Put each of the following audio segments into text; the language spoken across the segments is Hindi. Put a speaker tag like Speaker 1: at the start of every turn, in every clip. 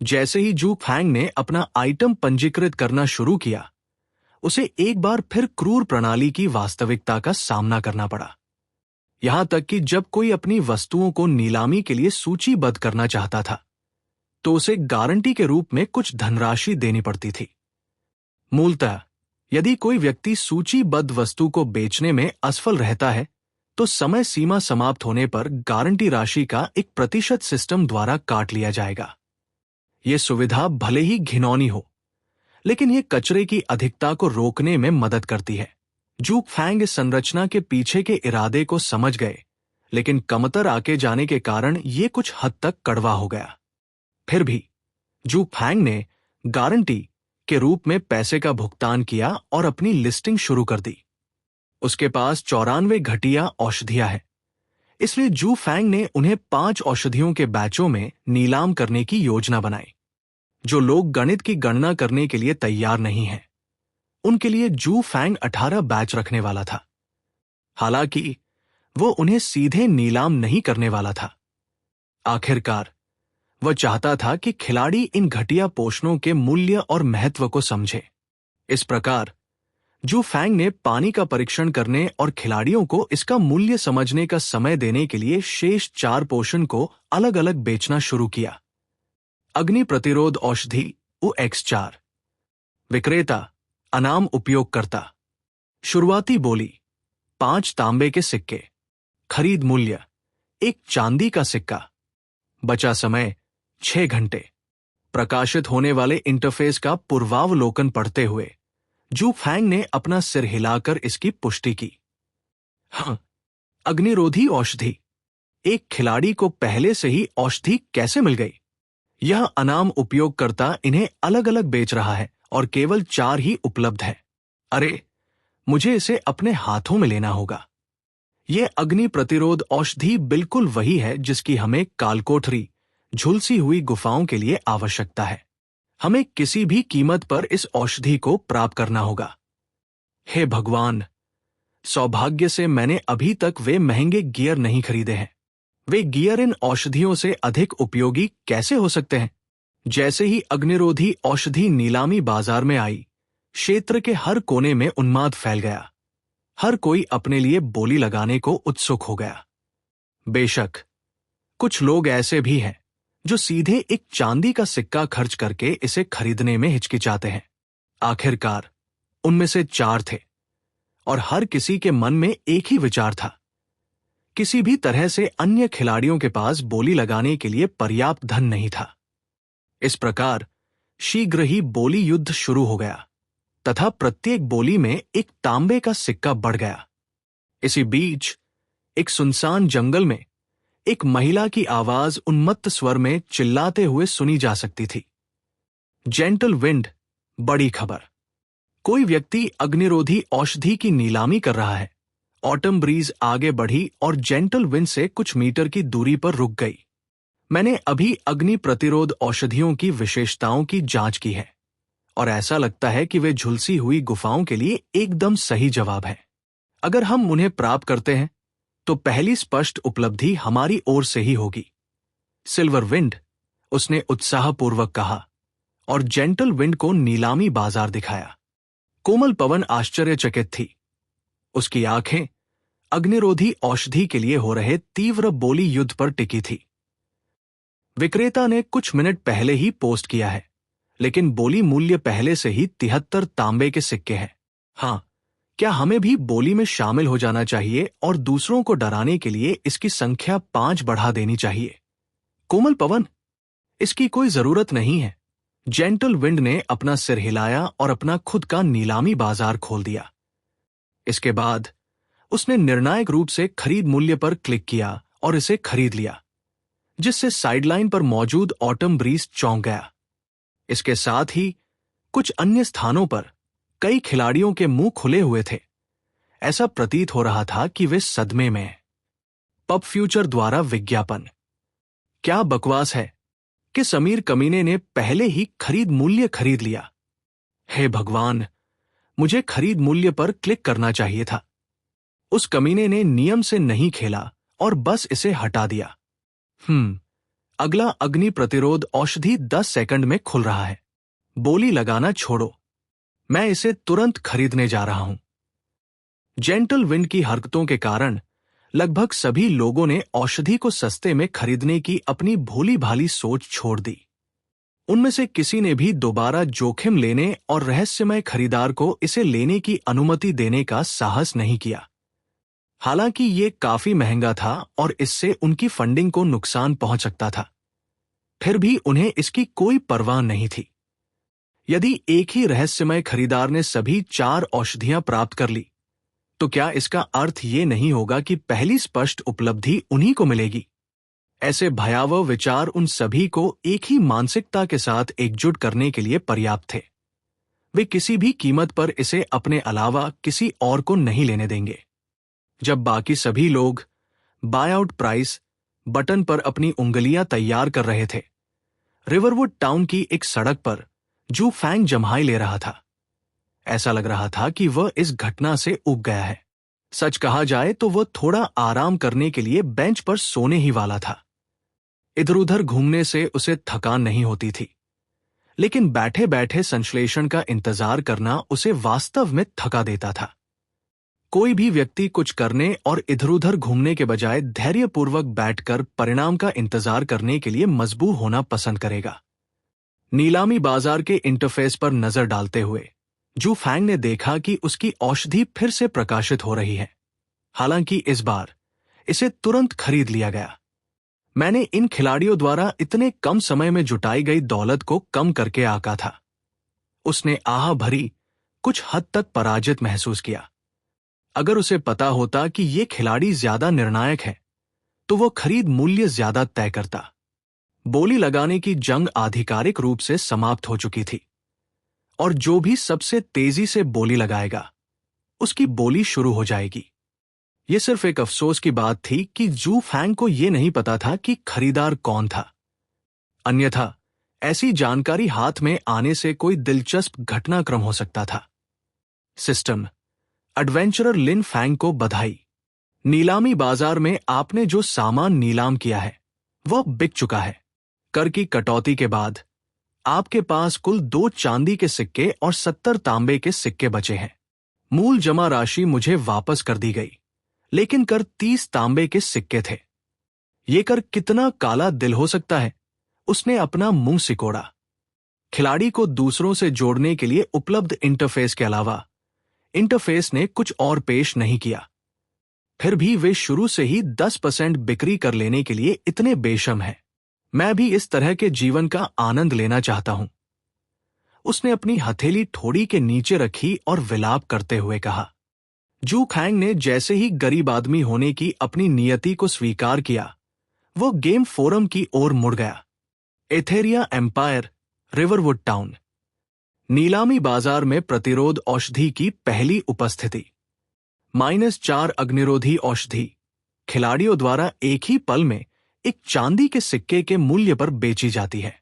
Speaker 1: जैसे ही जू फैंग ने अपना आइटम पंजीकृत करना शुरू किया, उसे एक बार फिर क्रूर प्रणाली की वास्तविकता का सामना करना पड़ा। यहां तक कि जब कोई अपनी वस्तुओं को नीलामी के लिए सूचीबद्ध करना चाहता था, तो उसे गारंटी के रूप में कुछ धनराशि देनी पड़ती थी। मूलतः यदि कोई व्यक्ति सूचीबद्ध वस्तु को बेचने में असफल रहता है, तो समय सीमा समाप्त होने पर गारंटी राशि का एक प्रतिशत सिस्टम द्वारा काट लिया जाएगा। यह सुविधा भले ही घिनौनी हो, लेकिन यह कचरे की अधिकता को रोकने में मदद करती है। जू फैंग इस संरचना के पीछे के इरादे को समझ गए, लेकिन कमतर आके जाने के कारण यह कुछ हद तक कड़वा हो गया। फिर भी जू फैंग ने गारंटी के रूप में पैसे का भुगतान किया और अपनी लिस्टिंग शुरू कर दी। उसके पास 94 घटिया औषधियां हैं, इसलिए जू फैंग ने उन्हें 5 औषधियों के बैचों में नीलाम करने की योजना बनाई। जो लोग गणित की गणना करने के लिए तैयार नहीं हैं, उनके लिए जू फैंग 18 बैच रखने वाला था। हालांकि वो उन्हें सीधे नीलाम नहीं करने वाला था। आखिरकार वह चाहता था कि खिलाड़ी इन घटिया पोषणों के मूल्य और महत्व को समझे। इस प्रकार जू फैंग ने पानी का परीक्षण करने और खिलाड़ियों को इसका मूल्य समझने का समय देने के लिए शेष 4 पोषण को अलग अलग बेचना शुरू किया। अग्नि प्रतिरोध औषधि UX4। विक्रेता अनाम उपयोगकर्ता। शुरुआती बोली 5 तांबे के सिक्के। खरीद मूल्य 1 चांदी का सिक्का। बचा समय 6 घंटे। प्रकाशित होने वाले इंटरफेस का पूर्वावलोकन पढ़ते हुए जू फैंग ने अपना सिर हिलाकर इसकी पुष्टि की। हाँ, अग्निरोधी औषधि। एक खिलाड़ी को पहले से ही औषधि कैसे मिल गई? यह अनाम उपयोगकर्ता इन्हें अलग अलग बेच रहा है और केवल 4 ही उपलब्ध है। अरे, मुझे इसे अपने हाथों में लेना होगा। यह अग्नि प्रतिरोध औषधि बिल्कुल वही है जिसकी हमें कालकोठरी, झुलसी हुई गुफाओं के लिए आवश्यकता है। हमें किसी भी कीमत पर इस औषधि को प्राप्त करना होगा। हे भगवान, सौभाग्य से मैंने अभी तक वे महंगे गियर नहीं खरीदे हैं। वे गियर इन औषधियों से अधिक उपयोगी कैसे हो सकते हैं? जैसे ही अग्निरोधी औषधि नीलामी बाजार में आई, क्षेत्र के हर कोने में उन्माद फैल गया। हर कोई अपने लिए बोली लगाने को उत्सुक हो गया। बेशक कुछ लोग ऐसे भी हैं जो सीधे एक चांदी का सिक्का खर्च करके इसे खरीदने में हिचकिचाते हैं। आखिरकार उनमें से 4 थे और हर किसी के मन में एक ही विचार था। किसी भी तरह से अन्य खिलाड़ियों के पास बोली लगाने के लिए पर्याप्त धन नहीं था। इस प्रकार शीघ्र ही बोली युद्ध शुरू हो गया तथा प्रत्येक बोली में एक तांबे का सिक्का बढ़ गया। इसी बीच एक सुनसान जंगल में एक महिला की आवाज उन्मत्त स्वर में चिल्लाते हुए सुनी जा सकती थी। जेंटल विंड, बड़ी खबर। कोई व्यक्ति अग्निरोधी औषधि की नीलामी कर रहा है। ऑटम ब्रीज आगे बढ़ी और जेंटल विंड से कुछ मीटर की दूरी पर रुक गई। मैंने अभी अग्नि प्रतिरोध औषधियों की विशेषताओं की जांच की है और ऐसा लगता है कि वे झुलसी हुई गुफाओं के लिए एकदम सही जवाब है। अगर हम उन्हें प्राप्त करते हैं तो पहली स्पष्ट उपलब्धि हमारी ओर से ही होगी। सिल्वर विंड, उसने उत्साहपूर्वक कहा और जेंटल विंड को नीलामी बाजार दिखाया। कोमल पवन आश्चर्यचकित थी। उसकी आंखें अग्निरोधी औषधि के लिए हो रहे तीव्र बोली युद्ध पर टिकी थी। विक्रेता ने कुछ मिनट पहले ही पोस्ट किया है, लेकिन बोली मूल्य पहले से ही 73 तांबे के सिक्के हैं। हाँ, क्या हमें भी बोली में शामिल हो जाना चाहिए और दूसरों को डराने के लिए इसकी संख्या 5 बढ़ा देनी चाहिए? कोमल पवन, इसकी कोई जरूरत नहीं है। जेंटल विंड ने अपना सिर हिलाया और अपना खुद का नीलामी बाजार खोल दिया। इसके बाद उसने निर्णायक रूप से खरीद मूल्य पर क्लिक किया और इसे खरीद लिया, जिससे साइडलाइन पर मौजूद ऑटम ब्रीज चौंक गया। इसके साथ ही कुछ अन्य स्थानों पर कई खिलाड़ियों के मुंह खुले हुए थे। ऐसा प्रतीत हो रहा था कि वे सदमे में हैं। पब फ्यूचर द्वारा विज्ञापन। क्या बकवास है कि समीर कमीने ने पहले ही खरीद मूल्य खरीद लिया। हे भगवान, मुझे खरीद मूल्य पर क्लिक करना चाहिए था। उस कमीने ने नियम से नहीं खेला और बस इसे हटा दिया। अगला अग्नि प्रतिरोध औषधि 10 सेकंड में खुल रहा है। बोली लगाना छोड़ो, मैं इसे तुरंत खरीदने जा रहा हूं। जेंटल विंड की हरकतों के कारण लगभग सभी लोगों ने औषधि को सस्ते में खरीदने की अपनी भोली भाली सोच छोड़ दी। उनमें से किसी ने भी दोबारा जोखिम लेने और रहस्यमय खरीदार को इसे लेने की अनुमति देने का साहस नहीं किया। हालांकि ये काफी महंगा था और इससे उनकी फंडिंग को नुकसान पहुंच सकता था, फिर भी उन्हें इसकी कोई परवाह नहीं थी। यदि एक ही रहस्यमय खरीदार ने सभी 4 औषधियां प्राप्त कर ली, तो क्या इसका अर्थ ये नहीं होगा कि पहली स्पष्ट उपलब्धि उन्हीं को मिलेगी? ऐसे भयावह विचार उन सभी को एक ही मानसिकता के साथ एकजुट करने के लिए पर्याप्त थे। वे किसी भी कीमत पर इसे अपने अलावा किसी और को नहीं लेने देंगे। जब बाकी सभी लोग बाय आउट प्राइस बटन पर अपनी उंगलियां तैयार कर रहे थे, रिवरवुड टाउन की एक सड़क पर जू फैंग जम्हाई ले रहा था। ऐसा लग रहा था कि वह इस घटना से ऊब गया है। सच कहा जाए तो वह थोड़ा आराम करने के लिए बेंच पर सोने ही वाला था। इधर उधर घूमने से उसे थकान नहीं होती थी, लेकिन बैठे बैठे संश्लेषण का इंतजार करना उसे वास्तव में थका देता था। कोई भी व्यक्ति कुछ करने और इधर उधर घूमने के बजाय धैर्यपूर्वक बैठकर परिणाम का इंतजार करने के लिए मजबूर होना पसंद करेगा। नीलामी बाजार के इंटरफेस पर नजर डालते हुए जू फैंग ने देखा कि उसकी औषधि फिर से प्रकाशित हो रही है। हालांकि इस बार इसे तुरंत खरीद लिया गया। मैंने इन खिलाड़ियों द्वारा इतने कम समय में जुटाई गई दौलत को कम करके आंका था। उसने आह भरी, कुछ हद तक पराजित महसूस किया। अगर उसे पता होता कि ये खिलाड़ी ज्यादा निर्णायक है, तो वो खरीद मूल्य ज्यादा तय करता। बोली लगाने की जंग आधिकारिक रूप से समाप्त हो चुकी थी, और जो भी सबसे तेजी से बोली लगाएगा, उसकी बोली शुरू हो जाएगी। यह सिर्फ एक अफसोस की बात थी कि जू फैंग को यह नहीं पता था कि खरीदार कौन था। अन्यथा ऐसी जानकारी हाथ में आने से कोई दिलचस्प घटनाक्रम हो सकता था। सिस्टम एडवेंचरर लिन फैंग को बधाई। नीलामी बाजार में आपने जो सामान नीलाम किया है वह बिक चुका है। कर की कटौती के बाद आपके पास कुल 2 चांदी के सिक्के और 70 तांबे के सिक्के बचे हैं। मूल जमा राशि मुझे वापस कर दी गई, लेकिन कर 30 तांबे के सिक्के थे। ये कर कितना काला दिल हो सकता है। उसने अपना मुंह सिकोड़ा। खिलाड़ी को दूसरों से जोड़ने के लिए उपलब्ध इंटरफेस के अलावा इंटरफेस ने कुछ और पेश नहीं किया। फिर भी वे शुरू से ही 10% बिक्री कर लेने के लिए इतने बेशर्म हैं। मैं भी इस तरह के जीवन का आनंद लेना चाहता हूं। उसने अपनी हथेली ठोड़ी के नीचे रखी और विलाप करते हुए कहा। जू फैंग ने जैसे ही गरीब आदमी होने की अपनी नियति को स्वीकार किया, वो गेम फोरम की ओर मुड़ गया। Etheria empire, रिवरवुड town. नीलामी बाजार में प्रतिरोध औषधि की पहली उपस्थिति। -4 अग्निरोधी औषधि खिलाड़ियों द्वारा एक ही पल में एक चांदी के सिक्के के मूल्य पर बेची जाती है।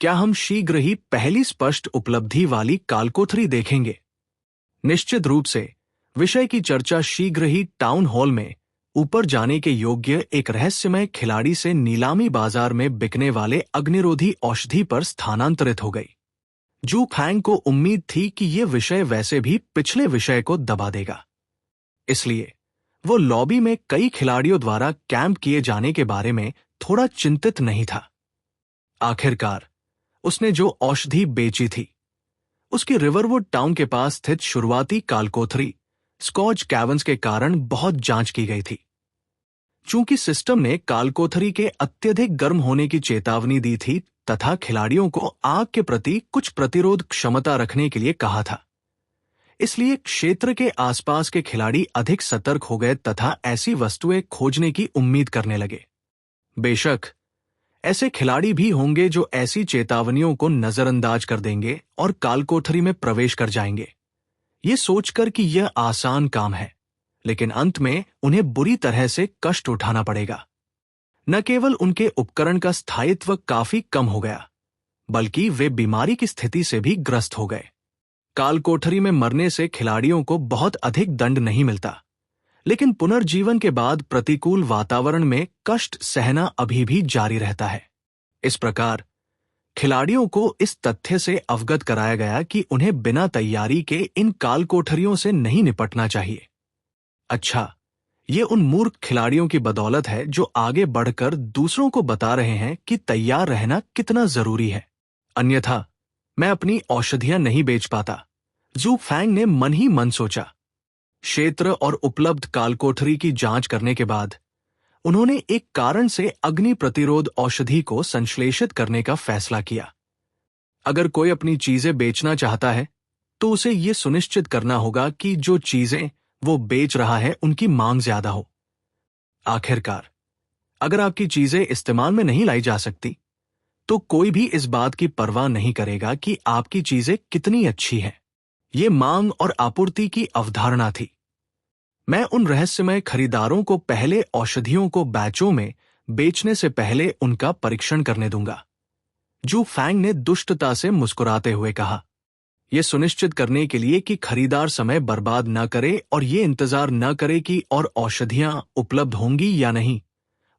Speaker 1: क्या हम शीघ्र ही पहली स्पष्ट उपलब्धि वाली कालकोठरी देखेंगे? निश्चित रूप से विषय की चर्चा शीघ्र ही टाउन हॉल में ऊपर जाने के योग्य एक रहस्यमय खिलाड़ी से नीलामी बाजार में बिकने वाले अग्निरोधी औषधि पर स्थानांतरित हो गई। जू फैंग को उम्मीद थी कि यह विषय वैसे भी पिछले विषय को दबा देगा, इसलिए वो लॉबी में कई खिलाड़ियों द्वारा कैंप किए जाने के बारे में थोड़ा चिंतित नहीं था। आखिरकार उसने जो औषधि बेची थी, उसकी रिवरवुड टाउन के पास स्थित शुरुआती कालकोठरी स्कॉच कैवर्न्स के कारण बहुत जांच की गई थी। चूंकि सिस्टम ने कालकोठरी के अत्यधिक गर्म होने की चेतावनी दी थी तथा खिलाड़ियों को आग के प्रति कुछ प्रतिरोध क्षमता रखने के लिए कहा था, इसलिए क्षेत्र के आसपास के खिलाड़ी अधिक सतर्क हो गए तथा ऐसी वस्तुएं खोजने की उम्मीद करने लगे। बेशक ऐसे खिलाड़ी भी होंगे जो ऐसी चेतावनियों को नजरअंदाज कर देंगे और कालकोठरी में प्रवेश कर जाएंगे, ये सोचकर कि यह आसान काम है, लेकिन अंत में उन्हें बुरी तरह से कष्ट उठाना पड़ेगा। न केवल उनके उपकरण का स्थायित्व काफी कम हो गया, बल्कि वे बीमारी की स्थिति से भी ग्रस्त हो गए। कालकोठरी में मरने से खिलाड़ियों को बहुत अधिक दंड नहीं मिलता, लेकिन पुनर्जीवन के बाद प्रतिकूल वातावरण में कष्ट सहना अभी भी जारी रहता है। इस प्रकार खिलाड़ियों को इस तथ्य से अवगत कराया गया कि उन्हें बिना तैयारी के इन काल कोठरियों से नहीं निपटना चाहिए। अच्छा, ये उन मूर्ख खिलाड़ियों की बदौलत है जो आगे बढ़कर दूसरों को बता रहे हैं कि तैयार रहना कितना जरूरी है, अन्यथा मैं अपनी औषधियां नहीं बेच पाता। जू फैंग ने मन ही मन सोचा। क्षेत्र और उपलब्ध कालकोठरी की जांच करने के बाद उन्होंने एक कारण से अग्नि प्रतिरोध औषधि को संश्लेषित करने का फैसला किया। अगर कोई अपनी चीजें बेचना चाहता है तो उसे यह सुनिश्चित करना होगा कि जो चीजें वो बेच रहा है उनकी मांग ज्यादा हो। आखिरकार, अगर आपकी चीजें इस्तेमाल में नहीं लाई जा सकती तो कोई भी इस बात की परवाह नहीं करेगा कि आपकी चीजें कितनी अच्छी हैं। ये मांग और आपूर्ति की अवधारणा थी। मैं उन रहस्यमय खरीदारों को पहले औषधियों को बैचों में बेचने से पहले उनका परीक्षण करने दूंगा। जू फैंग ने दुष्टता से मुस्कुराते हुए कहा। यह सुनिश्चित करने के लिए कि खरीदार समय बर्बाद न करे और ये इंतजार न करे कि और औषधियां उपलब्ध होंगी या नहीं,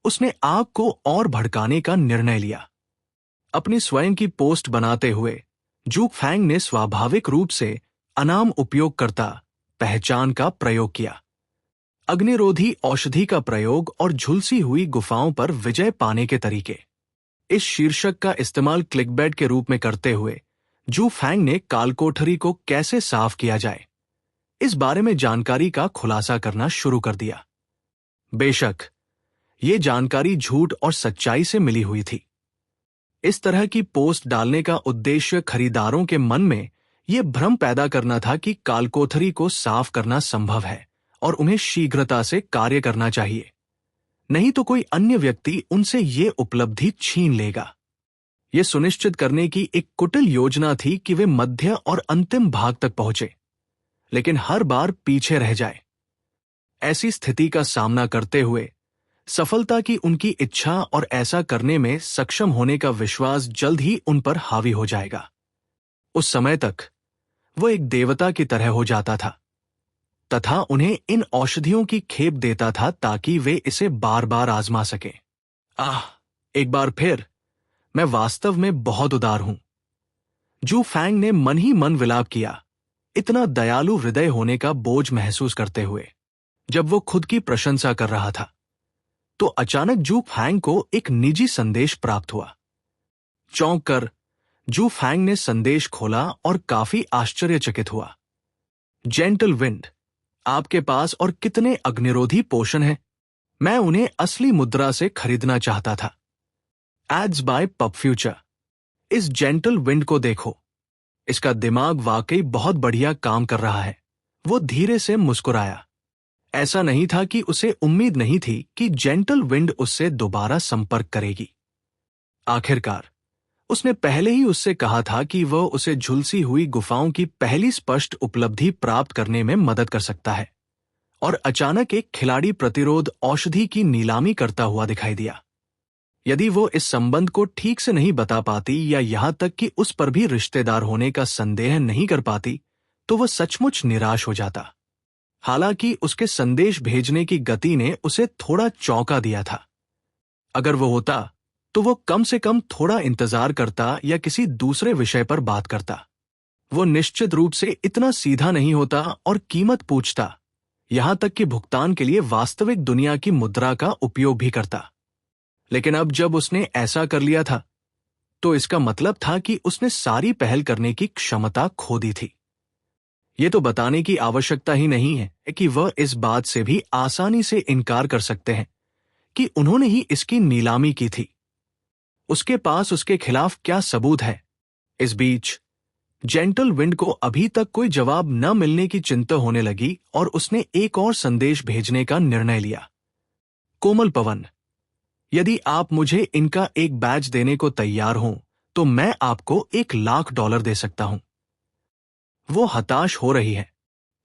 Speaker 1: उसने आग को और भड़काने का निर्णय लिया। अपनी स्वयं की पोस्ट बनाते हुए जू फैंग ने स्वाभाविक रूप से अनाम उपयोगकर्ता पहचान का प्रयोग किया। अग्निरोधी औषधि का प्रयोग और झुलसी हुई गुफाओं पर विजय पाने के तरीके, इस शीर्षक का इस्तेमाल क्लिकबैट के रूप में करते हुए जू फैंग ने कालकोठरी को कैसे साफ किया जाए इस बारे में जानकारी का खुलासा करना शुरू कर दिया। बेशक ये जानकारी झूठ और सच्चाई से मिली हुई थी। इस तरह की पोस्ट डालने का उद्देश्य खरीदारों के मन में यह भ्रम पैदा करना था कि कालकोठरी को साफ करना संभव है और उन्हें शीघ्रता से कार्य करना चाहिए, नहीं तो कोई अन्य व्यक्ति उनसे ये उपलब्धि छीन लेगा। यह सुनिश्चित करने की एक कुटिल योजना थी कि वे मध्य और अंतिम भाग तक पहुंचे, लेकिन हर बार पीछे रह जाए। ऐसी स्थिति का सामना करते हुए सफलता की उनकी इच्छा और ऐसा करने में सक्षम होने का विश्वास जल्द ही उन पर हावी हो जाएगा। उस समय तक वो एक देवता की तरह हो जाता था तथा उन्हें इन औषधियों की खेप देता था ताकि वे इसे बार बार आजमा सकें। एक बार फिर मैं वास्तव में बहुत उदार हूं, जू फैंग ने मन ही मन विलाप किया, इतना दयालु हृदय होने का बोझ महसूस करते हुए। जब वो खुद की प्रशंसा कर रहा था तो अचानक जू फैंग को एक निजी संदेश प्राप्त हुआ। चौंक कर जू फैंग ने संदेश खोला और काफी आश्चर्यचकित हुआ। जेंटल विंड, आपके पास और कितने अग्निरोधी पोषण हैं? मैं उन्हें असली मुद्रा से खरीदना चाहता था। Ads by PubFuture. इस जेंटल विंड को देखो, इसका दिमाग वाकई बहुत बढ़िया काम कर रहा है। वो धीरे से मुस्कुराया। ऐसा नहीं था कि उसे उम्मीद नहीं थी कि जेंटल विंड उससे दोबारा संपर्क करेगी। आखिरकार उसने पहले ही उससे कहा था कि वह उसे झुलसी हुई गुफाओं की पहली स्पष्ट उपलब्धि प्राप्त करने में मदद कर सकता है, और अचानक एक खिलाड़ी प्रतिरोध औषधि की नीलामी करता हुआ दिखाई दिया। यदि वो इस संबंध को ठीक से नहीं बता पाती या यहां तक कि उस पर भी रिश्तेदार होने का संदेह नहीं कर पाती तो वह सचमुच निराश हो जाता। हालांकि उसके संदेश भेजने की गति ने उसे थोड़ा चौंका दिया था। अगर वो होता तो वो कम से कम थोड़ा इंतजार करता या किसी दूसरे विषय पर बात करता। वो निश्चित रूप से इतना सीधा नहीं होता और कीमत पूछता, यहां तक कि भुगतान के लिए वास्तविक दुनिया की मुद्रा का उपयोग भी करता। लेकिन अब जब उसने ऐसा कर लिया था तो इसका मतलब था कि उसने सारी पहल करने की क्षमता खो दी थी। ये तो बताने की आवश्यकता ही नहीं है कि वह इस बात से भी आसानी से इनकार कर सकते हैं कि उन्होंने ही इसकी नीलामी की थी। उसके पास उसके खिलाफ क्या सबूत है? इस बीच जेंटल विंड को अभी तक कोई जवाब न मिलने की चिंता होने लगी और उसने एक और संदेश भेजने का निर्णय लिया। कोमल पवन, यदि आप मुझे इनका एक बैच देने को तैयार हों तो मैं आपको $1,00,000 दे सकता हूं। वो हताश हो रही है।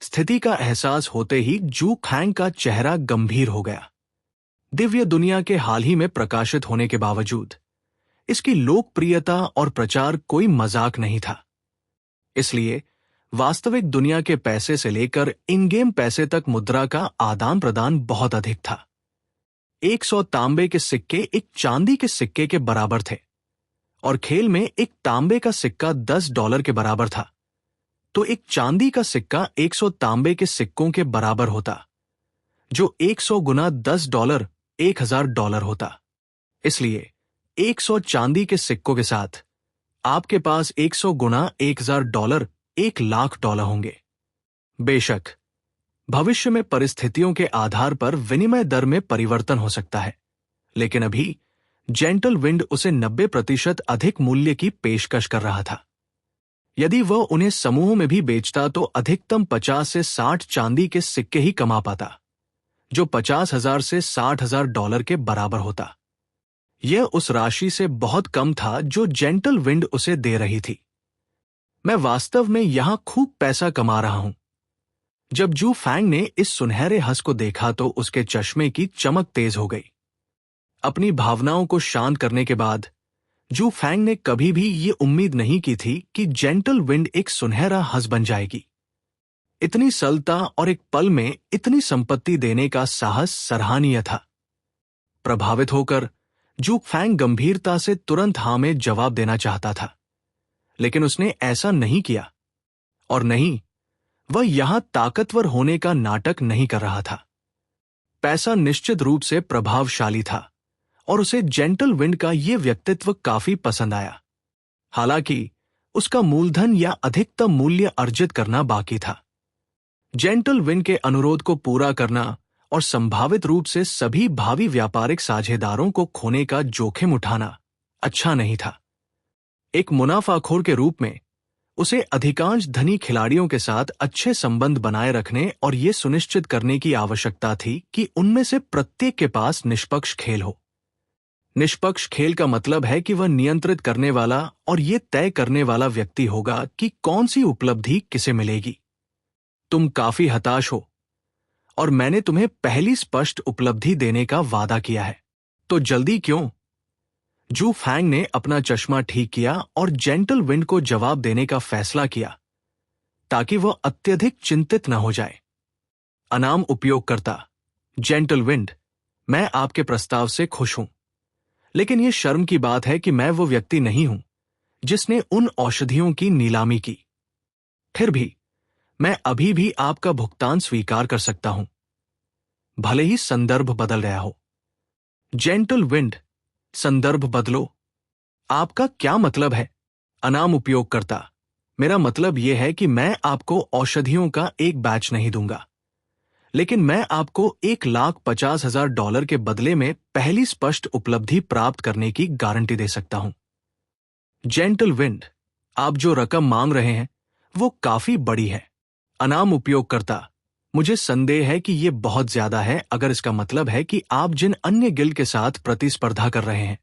Speaker 1: स्थिति का एहसास होते ही जू फैंग का चेहरा गंभीर हो गया। दिव्य दुनिया के हाल ही में प्रकाशित होने के बावजूद इसकी लोकप्रियता और प्रचार कोई मजाक नहीं था। इसलिए वास्तविक दुनिया के पैसे से लेकर इन गेम पैसे तक मुद्रा का आदान प्रदान बहुत अधिक था। 100 तांबे के सिक्के एक चांदी के सिक्के के बराबर थे। और खेल में एक तांबे का सिक्का $10 के बराबर था, तो एक चांदी का सिक्का 100 तांबे के सिक्कों के बराबर होता, जो 100 गुना $10 $1000 होता। इसलिए 100 चांदी के सिक्कों के साथ आपके पास 100 गुना $1000 $1,00,000 होंगे। बेशक भविष्य में परिस्थितियों के आधार पर विनिमय दर में परिवर्तन हो सकता है, लेकिन अभी जेंटल विंड उसे 90% अधिक मूल्य की पेशकश कर रहा था। यदि वह उन्हें समूहों में भी बेचता तो अधिकतम 50 से 60 चांदी के सिक्के ही कमा पाता, जो 50,000 से $60,000 के बराबर होता। यह उस राशि से बहुत कम था जो जेंटल विंड उसे दे रही थी। मैं वास्तव में यहां खूब पैसा कमा रहा हूं। जब जू फैंग ने इस सुनहरे हंस को देखा तो उसके चश्मे की चमक तेज हो गई। अपनी भावनाओं को शांत करने के बाद जू फैंग ने कभी भी ये उम्मीद नहीं की थी कि जेंटल विंड एक सुनहरा हंस बन जाएगी। इतनी सरलता और एक पल में इतनी संपत्ति देने का साहस सराहनीय था। प्रभावित होकर जू फैंग गंभीरता से तुरंत हाँ में जवाब देना चाहता था, लेकिन उसने ऐसा नहीं किया। और नहीं, वह यहां ताकतवर होने का नाटक नहीं कर रहा था। पैसा निश्चित रूप से प्रभावशाली था और उसे जेंटल विंड का यह व्यक्तित्व काफी पसंद आया। हालांकि उसका मूलधन या अधिकतम मूल्य अर्जित करना बाकी था। जेंटल विंड के अनुरोध को पूरा करना और संभावित रूप से सभी भावी व्यापारिक साझेदारों को खोने का जोखिम उठाना अच्छा नहीं था। एक मुनाफाखोर के रूप में उसे अधिकांश धनी खिलाड़ियों के साथ अच्छे संबंध बनाए रखने और यह सुनिश्चित करने की आवश्यकता थी कि उनमें से प्रत्येक के पास निष्पक्ष खेल हो। निष्पक्ष खेल का मतलब है कि वह नियंत्रित करने वाला और यह तय करने वाला व्यक्ति होगा कि कौन सी उपलब्धि किसे मिलेगी। तुम काफी हताश हो और मैंने तुम्हें पहली स्पष्ट उपलब्धि देने का वादा किया है, तो जल्दी क्यों? जू फैंग ने अपना चश्मा ठीक किया और जेंटल विंड को जवाब देने का फैसला किया ताकि वह अत्यधिक चिंतित न हो जाए। अनाम उपयोगकर्ता जेंटल विंड, मैं आपके प्रस्ताव से खुश हूं, लेकिन यह शर्म की बात है कि मैं वो व्यक्ति नहीं हूं जिसने उन औषधियों की नीलामी की। फिर भी मैं अभी भी आपका भुगतान स्वीकार कर सकता हूं, भले ही संदर्भ बदल गया हो। जेंटल विंड, संदर्भ बदलो? आपका क्या मतलब है? अनाम उपयोगकर्ता, मेरा मतलब यह है कि मैं आपको औषधियों का एक बैच नहीं दूंगा, लेकिन मैं आपको $1,50,000 के बदले में पहली स्पष्ट उपलब्धि प्राप्त करने की गारंटी दे सकता हूं। जेंटल विंड, आप जो रकम मांग रहे हैं वो काफी बड़ी है। अनाम उपयोगकर्ता, मुझे संदेह है कि यह बहुत ज्यादा है अगर इसका मतलब है कि आप जिन अन्य गिल्ड के साथ प्रतिस्पर्धा कर रहे हैं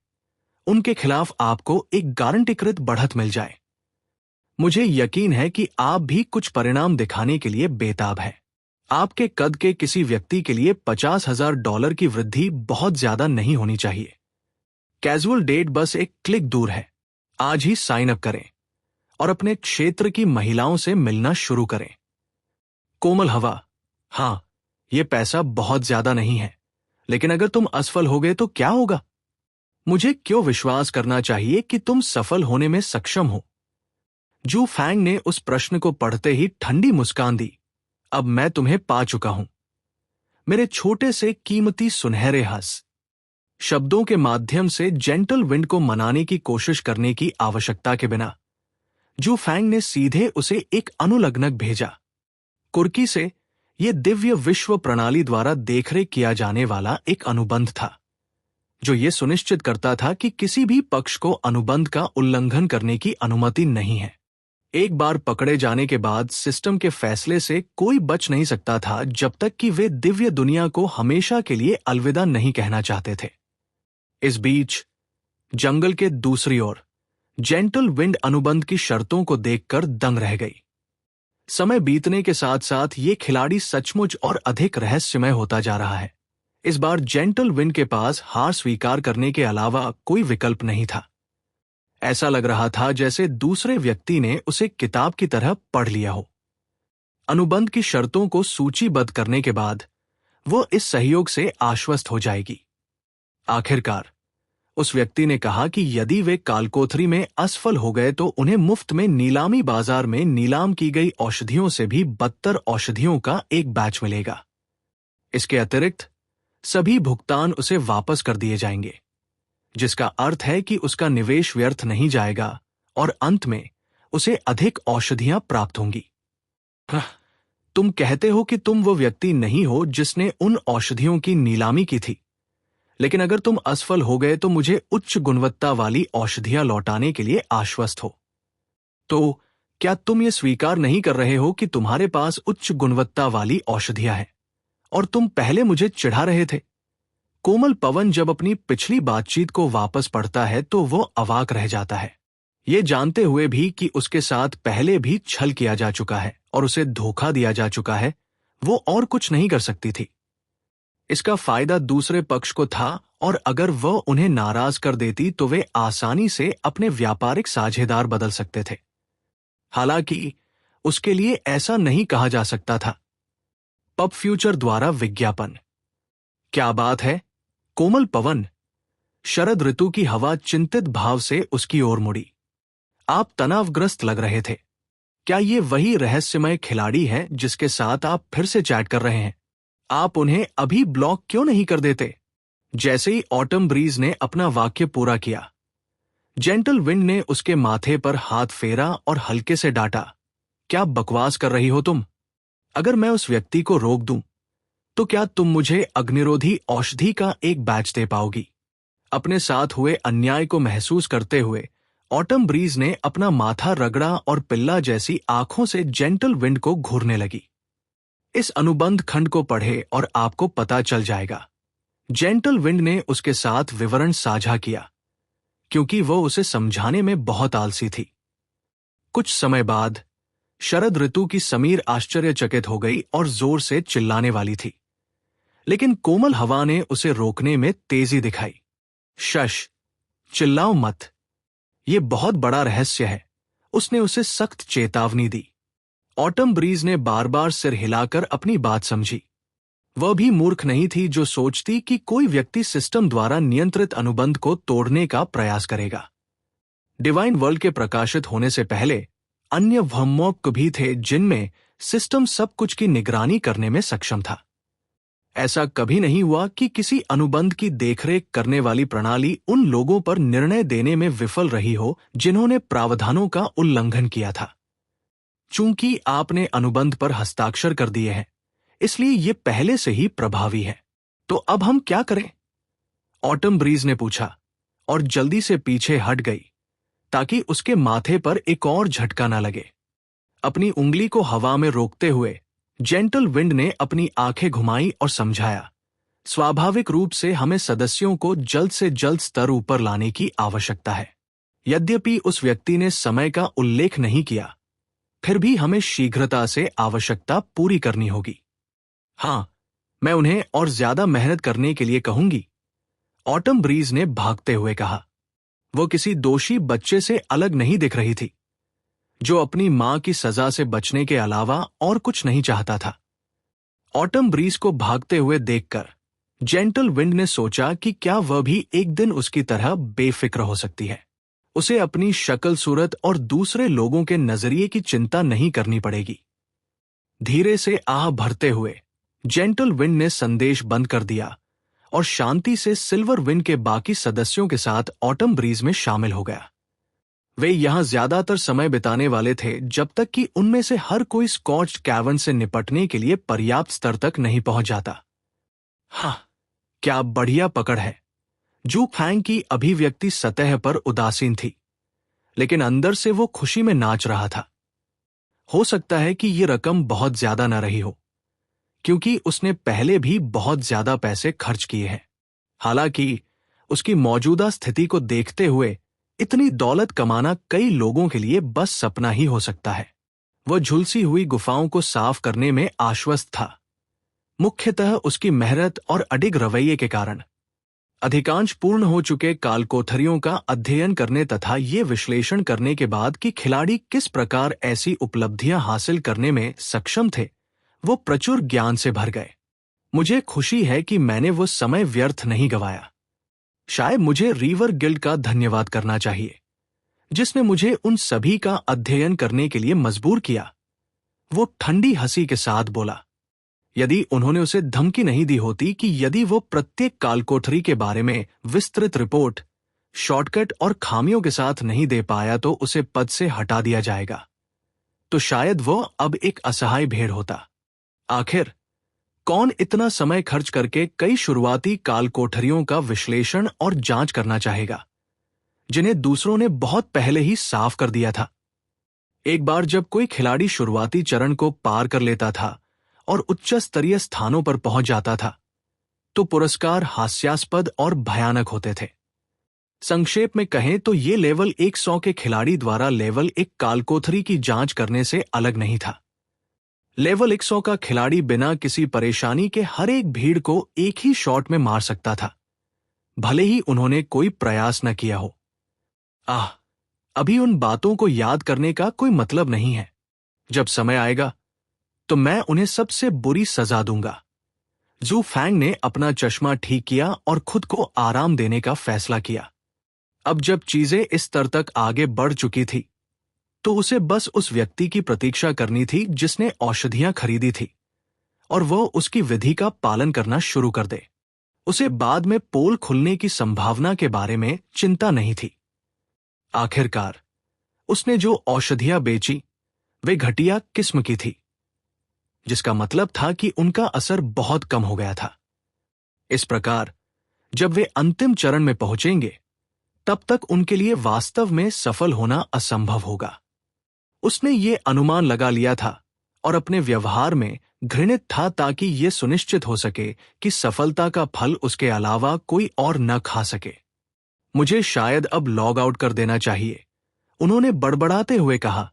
Speaker 1: उनके खिलाफ आपको एक गारंटीकृत बढ़त मिल जाए। मुझे यकीन है कि आप भी कुछ परिणाम दिखाने के लिए बेताब हैं। आपके कद के किसी व्यक्ति के लिए $50,000 की वृद्धि बहुत ज्यादा नहीं होनी चाहिए। कैजुअल डेट बस एक क्लिक दूर है। आज ही साइन अप करें और अपने क्षेत्र की महिलाओं से मिलना शुरू करें। कोमल हवा, हाँ, यह पैसा बहुत ज्यादा नहीं है, लेकिन अगर तुम असफल होगे तो क्या होगा? मुझे क्यों विश्वास करना चाहिए कि तुम सफल होने में सक्षम हो? जू फैंग ने उस प्रश्न को पढ़ते ही ठंडी मुस्कान दी। अब मैं तुम्हें पा चुका हूं, मेरे छोटे से कीमती सुनहरे हंस। शब्दों के माध्यम से जेंटल विंड को मनाने की कोशिश करने की आवश्यकता के बिना जू फैंग ने सीधे उसे एक अनुलग्नक भेजा। कुर्की से यह दिव्य विश्व प्रणाली द्वारा देखरेख किया जाने वाला एक अनुबंध था, जो यह सुनिश्चित करता था कि किसी भी पक्ष को अनुबंध का उल्लंघन करने की अनुमति नहीं है। एक बार पकड़े जाने के बाद सिस्टम के फैसले से कोई बच नहीं सकता था जब तक कि वे दिव्य दुनिया को हमेशा के लिए अलविदा नहीं कहना चाहते थे। इस बीच जंगल के दूसरी ओर जेंटल विंड अनुबंध की शर्तों को देखकर दंग रह गई। समय बीतने के साथ साथ ये खिलाड़ी सचमुच और अधिक रहस्यमय होता जा रहा है। इस बार जेंटल विंड के पास हार स्वीकार करने के अलावा कोई विकल्प नहीं था। ऐसा लग रहा था जैसे दूसरे व्यक्ति ने उसे किताब की तरह पढ़ लिया हो। अनुबंध की शर्तों को सूचीबद्ध करने के बाद वो इस सहयोग से आश्वस्त हो जाएगी। आखिरकार उस व्यक्ति ने कहा कि यदि वे कालकोठरी में असफल हो गए तो उन्हें मुफ्त में नीलामी बाजार में नीलाम की गई औषधियों से भी बदतर औषधियों का एक बैच मिलेगा। इसके अतिरिक्त सभी भुगतान उसे वापस कर दिए जाएंगे, जिसका अर्थ है कि उसका निवेश व्यर्थ नहीं जाएगा और अंत में उसे अधिक औषधियां प्राप्त होंगी। तुम कहते हो कि तुम वो व्यक्ति नहीं हो जिसने उन औषधियों की नीलामी की थी, लेकिन अगर तुम असफल हो गए तो मुझे उच्च गुणवत्ता वाली औषधियां लौटाने के लिए आश्वस्त हो। तो क्या तुम ये स्वीकार नहीं कर रहे हो कि तुम्हारे पास उच्च गुणवत्ता वाली औषधियां हैं और तुम पहले मुझे चिढ़ा रहे थे? कोमल पवन जब अपनी पिछली बातचीत को वापस पढ़ता है तो वो अवाक रह जाता है, ये जानते हुए भी कि उसके साथ पहले भी छल किया जा चुका है और उसे धोखा दिया जा चुका है। वो और कुछ नहीं कर सकती थी। इसका फायदा दूसरे पक्ष को था और अगर वह उन्हें नाराज कर देती तो वे आसानी से अपने व्यापारिक साझेदार बदल सकते थे। हालांकि उसके लिए ऐसा नहीं कहा जा सकता था। पब फ्यूचर द्वारा विज्ञापन। क्या बात है कोमल पवन? शरद ऋतु की हवा चिंतित भाव से उसकी ओर मुड़ी। आप तनावग्रस्त लग रहे थे। क्या ये वही रहस्यमय खिलाड़ी है जिसके साथ आप फिर से चैट कर रहे हैं? आप उन्हें अभी ब्लॉक क्यों नहीं कर देते? जैसे ही ऑटम ब्रीज ने अपना वाक्य पूरा किया, जेंटल विंड ने उसके माथे पर हाथ फेरा और हल्के से डांटा, क्या बकवास कर रही हो तुम? अगर मैं उस व्यक्ति को रोक दूं, तो क्या तुम मुझे अग्निरोधी औषधि का एक बैच दे पाओगी? अपने साथ हुए अन्याय को महसूस करते हुए ऑटम ब्रीज ने अपना माथा रगड़ा और पिल्ला जैसी आंखों से जेंटल विंड को घूरने लगी। इस अनुबंध खंड को पढ़े और आपको पता चल जाएगा। जेंटल विंड ने उसके साथ विवरण साझा किया, क्योंकि वो उसे समझाने में बहुत आलसी थी। कुछ समय बाद शरद ऋतु की समीर आश्चर्यचकित हो गई और जोर से चिल्लाने वाली थी, लेकिन कोमल हवा ने उसे रोकने में तेजी दिखाई। शश, चिल्लाओ मत, ये बहुत बड़ा रहस्य है, उसने उसे सख्त चेतावनी दी। ऑटम ब्रीज ने बार बार सिर हिलाकर अपनी बात समझी। वह भी मूर्ख नहीं थी जो सोचती कि कोई व्यक्ति सिस्टम द्वारा नियंत्रित अनुबंध को तोड़ने का प्रयास करेगा। डिवाइन वर्ल्ड के प्रकाशित होने से पहले अन्य वहमोक भी थे जिनमें सिस्टम सब कुछ की निगरानी करने में सक्षम था। ऐसा कभी नहीं हुआ कि किसी अनुबंध की देखरेख करने वाली प्रणाली उन लोगों पर निर्णय देने में विफल रही हो जिन्होंने प्रावधानों का उल्लंघन किया था। चूंकि आपने अनुबंध पर हस्ताक्षर कर दिए हैं, इसलिए ये पहले से ही प्रभावी है। तो अब हम क्या करें? ऑटम ब्रीज ने पूछा और जल्दी से पीछे हट गई ताकि उसके माथे पर एक और झटका न लगे। अपनी उंगली को हवा में रोकते हुए जेंटल विंड ने अपनी आंखें घुमाई और समझाया, स्वाभाविक रूप से हमें सदस्यों को जल्द से जल्द स्तर ऊपर लाने की आवश्यकता है। यद्यपि उस व्यक्ति ने समय का उल्लेख नहीं किया, फिर भी हमें शीघ्रता से आवश्यकता पूरी करनी होगी। हाँ, मैं उन्हें और ज्यादा मेहनत करने के लिए कहूंगी, ऑटम ब्रीज ने भागते हुए कहा। वो किसी दोषी बच्चे से अलग नहीं दिख रही थी, जो अपनी मां की सजा से बचने के अलावा और कुछ नहीं चाहता था। ऑटम ब्रीज को भागते हुए देखकर जेंटल विंड ने सोचा कि क्या वह भी एक दिन उसकी तरह बेफिक्र हो सकती है। उसे अपनी शक्ल सूरत और दूसरे लोगों के नजरिए की चिंता नहीं करनी पड़ेगी। धीरे से आह भरते हुए जेंटल विंड ने संदेश बंद कर दिया और शांति से सिल्वर विंड के बाकी सदस्यों के साथ ऑटम ब्रीज में शामिल हो गया। वे यहां ज्यादातर समय बिताने वाले थे जब तक कि उनमें से हर कोई स्कॉच कैवन से निपटने के लिए पर्याप्त स्तर तक नहीं पहुंच जाता। हाँ, क्या बढ़िया पकड़ है। जू फैंग की अभिव्यक्ति सतह पर उदासीन थी, लेकिन अंदर से वो खुशी में नाच रहा था। हो सकता है कि ये रकम बहुत ज्यादा न रही हो, क्योंकि उसने पहले भी बहुत ज्यादा पैसे खर्च किए हैं। हालांकि उसकी मौजूदा स्थिति को देखते हुए इतनी दौलत कमाना कई लोगों के लिए बस सपना ही हो सकता है। वह झुलसी हुई गुफाओं को साफ करने में आश्वस्त था, मुख्यतः उसकी मेहनत और अडिग रवैये के कारण। अधिकांश पूर्ण हो चुके कालकोठरियों का अध्ययन करने तथा ये विश्लेषण करने के बाद कि खिलाड़ी किस प्रकार ऐसी उपलब्धियां हासिल करने में सक्षम थे, वो प्रचुर ज्ञान से भर गए। मुझे खुशी है कि मैंने वो समय व्यर्थ नहीं गवाया। शायद मुझे रिवर गिल्ड का धन्यवाद करना चाहिए, जिसने मुझे उन सभी का अध्ययन करने के लिए मजबूर किया। वो ठंडी हंसी के साथ बोला। यदि उन्होंने उसे धमकी नहीं दी होती कि यदि वो प्रत्येक कालकोठरी के बारे में विस्तृत रिपोर्ट, शॉर्टकट और खामियों के साथ नहीं दे पाया तो उसे पद से हटा दिया जाएगा, तो शायद वो अब एक असहाय भेड़ होता। आखिर कौन इतना समय खर्च करके कई शुरुआती कालकोठरियों का विश्लेषण और जांच करना चाहेगा, जिन्हें दूसरों ने बहुत पहले ही साफ कर दिया था? एक बार जब कोई खिलाड़ी शुरुआती चरण को पार कर लेता था और उच्च स्तरीय स्थानों पर पहुंच जाता था, तो पुरस्कार हास्यास्पद और भयानक होते थे। संक्षेप में कहें तो ये लेवल 100 के खिलाड़ी द्वारा लेवल 1 कालकोठरी की जांच करने से अलग नहीं था। लेवल 100 का खिलाड़ी बिना किसी परेशानी के हर एक भीड़ को एक ही शॉट में मार सकता था, भले ही उन्होंने कोई प्रयास न किया हो। अभी उन बातों को याद करने का कोई मतलब नहीं है। जब समय आएगा तो मैं उन्हें सबसे बुरी सजा दूंगा। जू फैंग ने अपना चश्मा ठीक किया और खुद को आराम देने का फैसला किया। अब जब चीजें इस स्तर तक आगे बढ़ चुकी थी, तो उसे बस उस व्यक्ति की प्रतीक्षा करनी थी जिसने औषधियां खरीदी थी, और वो उसकी विधि का पालन करना शुरू कर दे। उसे बाद में पोल खुलने की संभावना के बारे में चिंता नहीं थी। आखिरकार उसने जो औषधियां बेची वे घटिया किस्म की थी, जिसका मतलब था कि उनका असर बहुत कम हो गया था। इस प्रकार जब वे अंतिम चरण में पहुंचेंगे, तब तक उनके लिए वास्तव में सफल होना असंभव होगा। उसने ये अनुमान लगा लिया था और अपने व्यवहार में घृणित था ताकि यह सुनिश्चित हो सके कि सफलता का फल उसके अलावा कोई और न खा सके। मुझे शायद अब लॉग आउट कर देना चाहिए, उन्होंने बड़बड़ाते हुए कहा,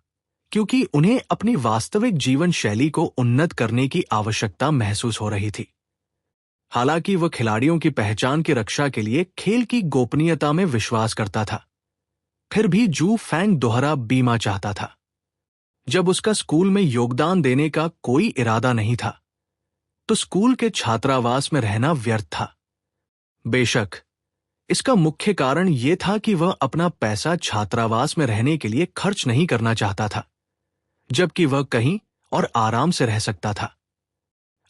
Speaker 1: क्योंकि उन्हें अपनी वास्तविक जीवन शैली को उन्नत करने की आवश्यकता महसूस हो रही थी। हालांकि वह खिलाड़ियों की पहचान की रक्षा के लिए खेल की गोपनीयता में विश्वास करता था, फिर भी जू फैंग दोहरा बीमा चाहता था। जब उसका स्कूल में योगदान देने का कोई इरादा नहीं था, तो स्कूल के छात्रावास में रहना व्यर्थ था। बेशक इसका मुख्य कारण यह था कि वह अपना पैसा छात्रावास में रहने के लिए खर्च नहीं करना चाहता था, जबकि वह कहीं और आराम से रह सकता था।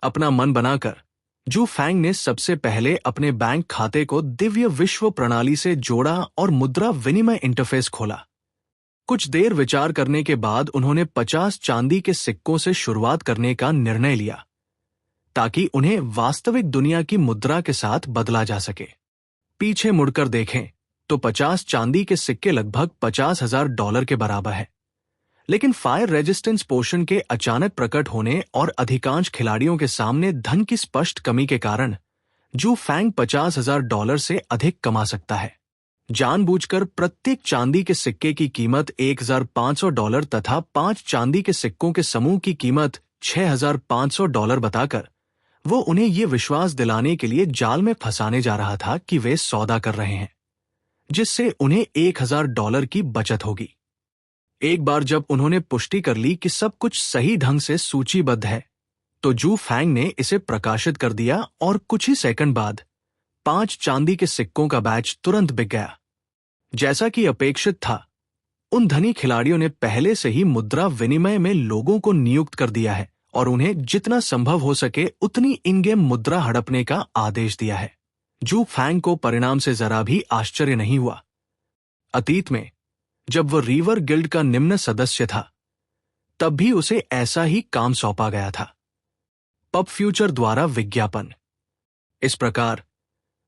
Speaker 1: अपना मन बनाकर जू फैंग ने सबसे पहले अपने बैंक खाते को दिव्य विश्व प्रणाली से जोड़ा और मुद्रा विनिमय इंटरफेस खोला। कुछ देर विचार करने के बाद उन्होंने 50 चांदी के सिक्कों से शुरुआत करने का निर्णय लिया, ताकि उन्हें वास्तविक दुनिया की मुद्रा के साथ बदला जा सके। पीछे मुड़कर देखें तो 50 चांदी के सिक्के लगभग $50,000 के बराबर है, लेकिन फायर रेजिस्टेंस पोशन के अचानक प्रकट होने और अधिकांश खिलाड़ियों के सामने धन की स्पष्ट कमी के कारण जू फैंग $50,000 से अधिक कमा सकता है। जानबूझकर प्रत्येक चांदी के सिक्के की कीमत $1,500 तथा 5 चांदी के सिक्कों के समूह की कीमत $6,500 बताकर वो उन्हें ये विश्वास दिलाने के लिए जाल में फंसाने जा रहा था कि वे सौदा कर रहे हैं, जिससे उन्हें $1,000 की बचत होगी। एक बार जब उन्होंने पुष्टि कर ली कि सब कुछ सही ढंग से सूचीबद्ध है, तो जू फैंग ने इसे प्रकाशित कर दिया और कुछ ही सेकंड बाद 5 चांदी के सिक्कों का बैच तुरंत बिक गया। जैसा कि अपेक्षित था, उन धनी खिलाड़ियों ने पहले से ही मुद्रा विनिमय में लोगों को नियुक्त कर दिया है और उन्हें जितना संभव हो सके उतनी इन गेम मुद्रा हड़पने का आदेश दिया है। जू फैंग को परिणाम से जरा भी आश्चर्य नहीं हुआ। अतीत में जब वह रिवर गिल्ड का निम्न सदस्य था, तब भी उसे ऐसा ही काम सौंपा गया था। पब फ्यूचर द्वारा विज्ञापन। इस प्रकार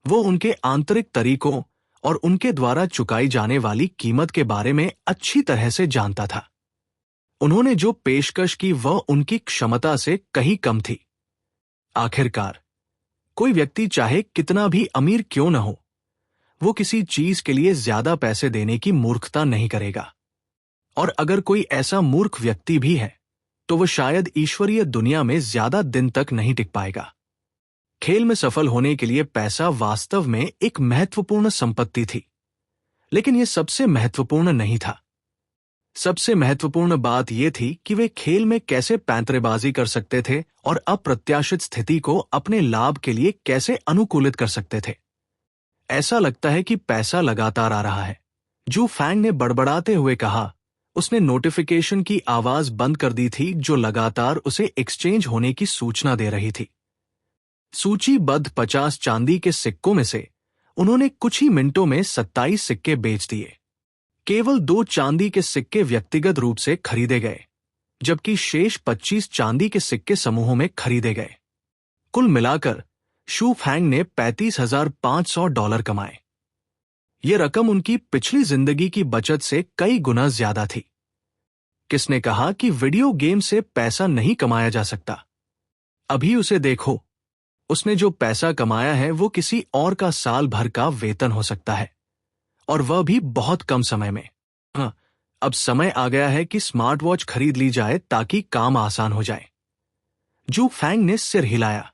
Speaker 1: वो उनके आंतरिक तरीकों और उनके द्वारा चुकाई जाने वाली कीमत के बारे में अच्छी तरह से जानता था। उन्होंने जो पेशकश की वह उनकी क्षमता से कहीं कम थी। आखिरकार कोई व्यक्ति चाहे कितना भी अमीर क्यों न हो, वो किसी चीज के लिए ज्यादा पैसे देने की मूर्खता नहीं करेगा। और अगर कोई ऐसा मूर्ख व्यक्ति भी है, तो वह शायद ईश्वरीय दुनिया में ज्यादा दिन तक नहीं टिक पाएगा। खेल में सफल होने के लिए पैसा वास्तव में एक महत्वपूर्ण संपत्ति थी, लेकिन यह सबसे महत्वपूर्ण नहीं था। सबसे महत्वपूर्ण बात यह थी कि वे खेल में कैसे पैंतरेबाजी कर सकते थे और अप्रत्याशित स्थिति को अपने लाभ के लिए कैसे अनुकूलित कर सकते थे। ऐसा लगता है कि पैसा लगातार आ रहा है, जू फैंग ने बड़बड़ाते हुए कहा। उसने नोटिफिकेशन की आवाज बंद कर दी थी जो लगातार उसे एक्सचेंज होने की सूचना दे रही थी। सूचीबद्ध 50 चांदी के सिक्कों में से उन्होंने कुछ ही मिनटों में 27 सिक्के बेच दिए। केवल 2 चांदी के सिक्के व्यक्तिगत रूप से खरीदे गए, जबकि शेष 25 चांदी के सिक्के समूहों में खरीदे गए। कुल मिलाकर शू फैंग ने $35,500 कमाए। यह रकम उनकी पिछली जिंदगी की बचत से कई गुना ज्यादा थी। किसने कहा कि वीडियो गेम से पैसा नहीं कमाया जा सकता? अभी उसे देखो। उसने जो पैसा कमाया है वो किसी और का साल भर का वेतन हो सकता है, और वह भी बहुत कम समय में। हाँ, अब समय आ गया है कि स्मार्ट वॉच खरीद ली जाए ताकि काम आसान हो जाए। जू फैंग ने सिर हिलाया।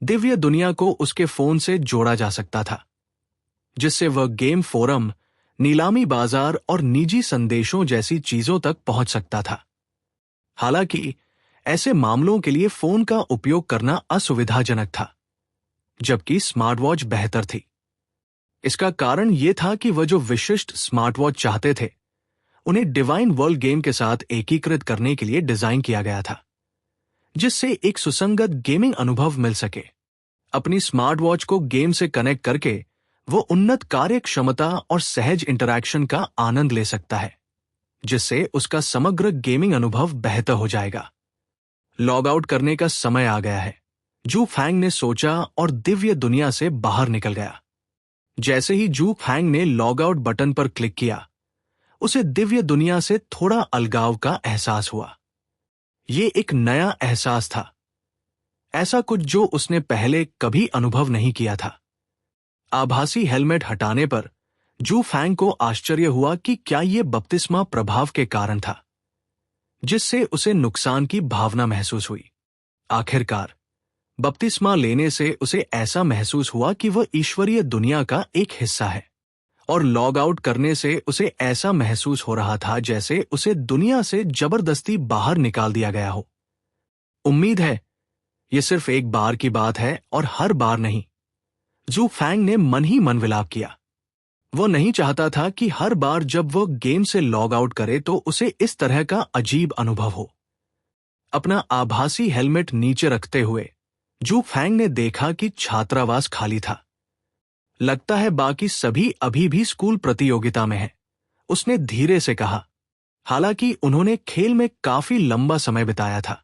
Speaker 1: दिव्य दुनिया को उसके फोन से जोड़ा जा सकता था, जिससे वह गेम फोरम, नीलामी बाजार और निजी संदेशों जैसी चीजों तक पहुंच सकता था। हालांकि ऐसे मामलों के लिए फोन का उपयोग करना असुविधाजनक था, जबकि स्मार्ट वॉच बेहतर थी। इसका कारण यह था कि वह जो विशिष्ट स्मार्ट वॉच चाहते थे, उन्हें डिवाइन वर्ल्ड गेम के साथ एकीकृत करने के लिए डिजाइन किया गया था, जिससे एक सुसंगत गेमिंग अनुभव मिल सके। अपनी स्मार्ट वॉच को गेम से कनेक्ट करके वो उन्नत कार्य क्षमता और सहज इंटरैक्शन का आनंद ले सकता है, जिससे उसका समग्र गेमिंग अनुभव बेहतर हो जाएगा। लॉग आउट करने का समय आ गया है, जू फैंग ने सोचा और दिव्य दुनिया से बाहर निकल गया। जैसे ही जू फैंग ने लॉग आउट बटन पर क्लिक किया, उसे दिव्य दुनिया से थोड़ा अलगाव का एहसास हुआ। ये एक नया एहसास था, ऐसा कुछ जो उसने पहले कभी अनुभव नहीं किया था। आभासी हेलमेट हटाने पर जू फैंग को आश्चर्य हुआ कि क्या यह बपतिस्मा प्रभाव के कारण था, जिससे उसे नुकसान की भावना महसूस हुई। आखिरकार बपतिस्मा लेने से उसे ऐसा महसूस हुआ कि वह ईश्वरीय दुनिया का एक हिस्सा है, और लॉग आउट करने से उसे ऐसा महसूस हो रहा था जैसे उसे दुनिया से जबरदस्ती बाहर निकाल दिया गया हो। उम्मीद है यह सिर्फ एक बार की बात है और हर बार नहीं, जू फैंग ने मन ही मन विलाप किया। वह नहीं चाहता था कि हर बार जब वह गेम से लॉग आउट करे तो उसे इस तरह का अजीब अनुभव हो। अपना आभासी हेलमेट नीचे रखते हुए जू फैंग ने देखा कि छात्रावास खाली था। लगता है बाकी सभी अभी भी स्कूल प्रतियोगिता में हैं, उसने धीरे से कहा। हालांकि उन्होंने खेल में काफी लंबा समय बिताया था,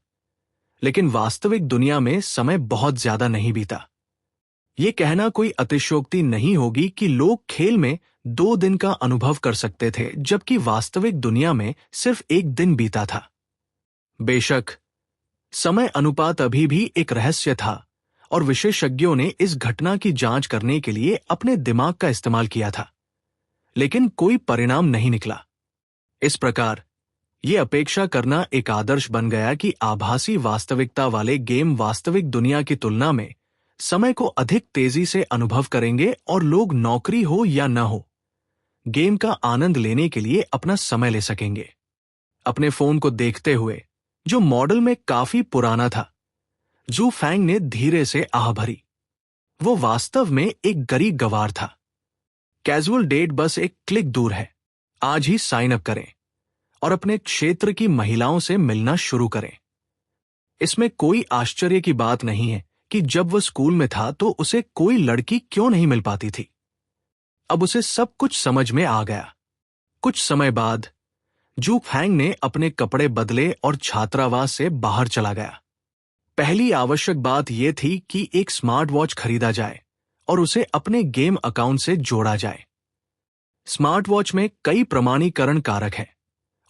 Speaker 1: लेकिन वास्तविक दुनिया में समय बहुत ज्यादा नहीं बीता। यह कहना कोई अतिशयोक्ति नहीं होगी कि लोग खेल में 2 दिन का अनुभव कर सकते थे, जबकि वास्तविक दुनिया में सिर्फ 1 दिन बीता था। बेशक समय अनुपात अभी भी एक रहस्य था, और विशेषज्ञों ने इस घटना की जांच करने के लिए अपने दिमाग का इस्तेमाल किया था, लेकिन कोई परिणाम नहीं निकला। इस प्रकार यह अपेक्षा करना एक आदर्श बन गया कि आभासी वास्तविकता वाले गेम वास्तविक दुनिया की तुलना में समय को अधिक तेजी से अनुभव करेंगे, और लोग नौकरी हो या न हो, गेम का आनंद लेने के लिए अपना समय ले सकेंगे। अपने फोन को देखते हुए, जो मॉडल में काफी पुराना था, जू फैंग ने धीरे से आह भरी। वो वास्तव में एक गरीब गवार था। कैजुअल डेट बस एक क्लिक दूर है। आज ही साइन अप करें और अपने क्षेत्र की महिलाओं से मिलना शुरू करें। इसमें कोई आश्चर्य की बात नहीं है कि जब वह स्कूल में था तो उसे कोई लड़की क्यों नहीं मिल पाती थी। अब उसे सब कुछ समझ में आ गया। कुछ समय बाद जू फैंग ने अपने कपड़े बदले और छात्रावास से बाहर चला गया। पहली आवश्यक बात यह थी कि एक स्मार्ट वॉच खरीदा जाए और उसे अपने गेम अकाउंट से जोड़ा जाए। स्मार्ट वॉच में कई प्रमाणीकरण कारक हैं,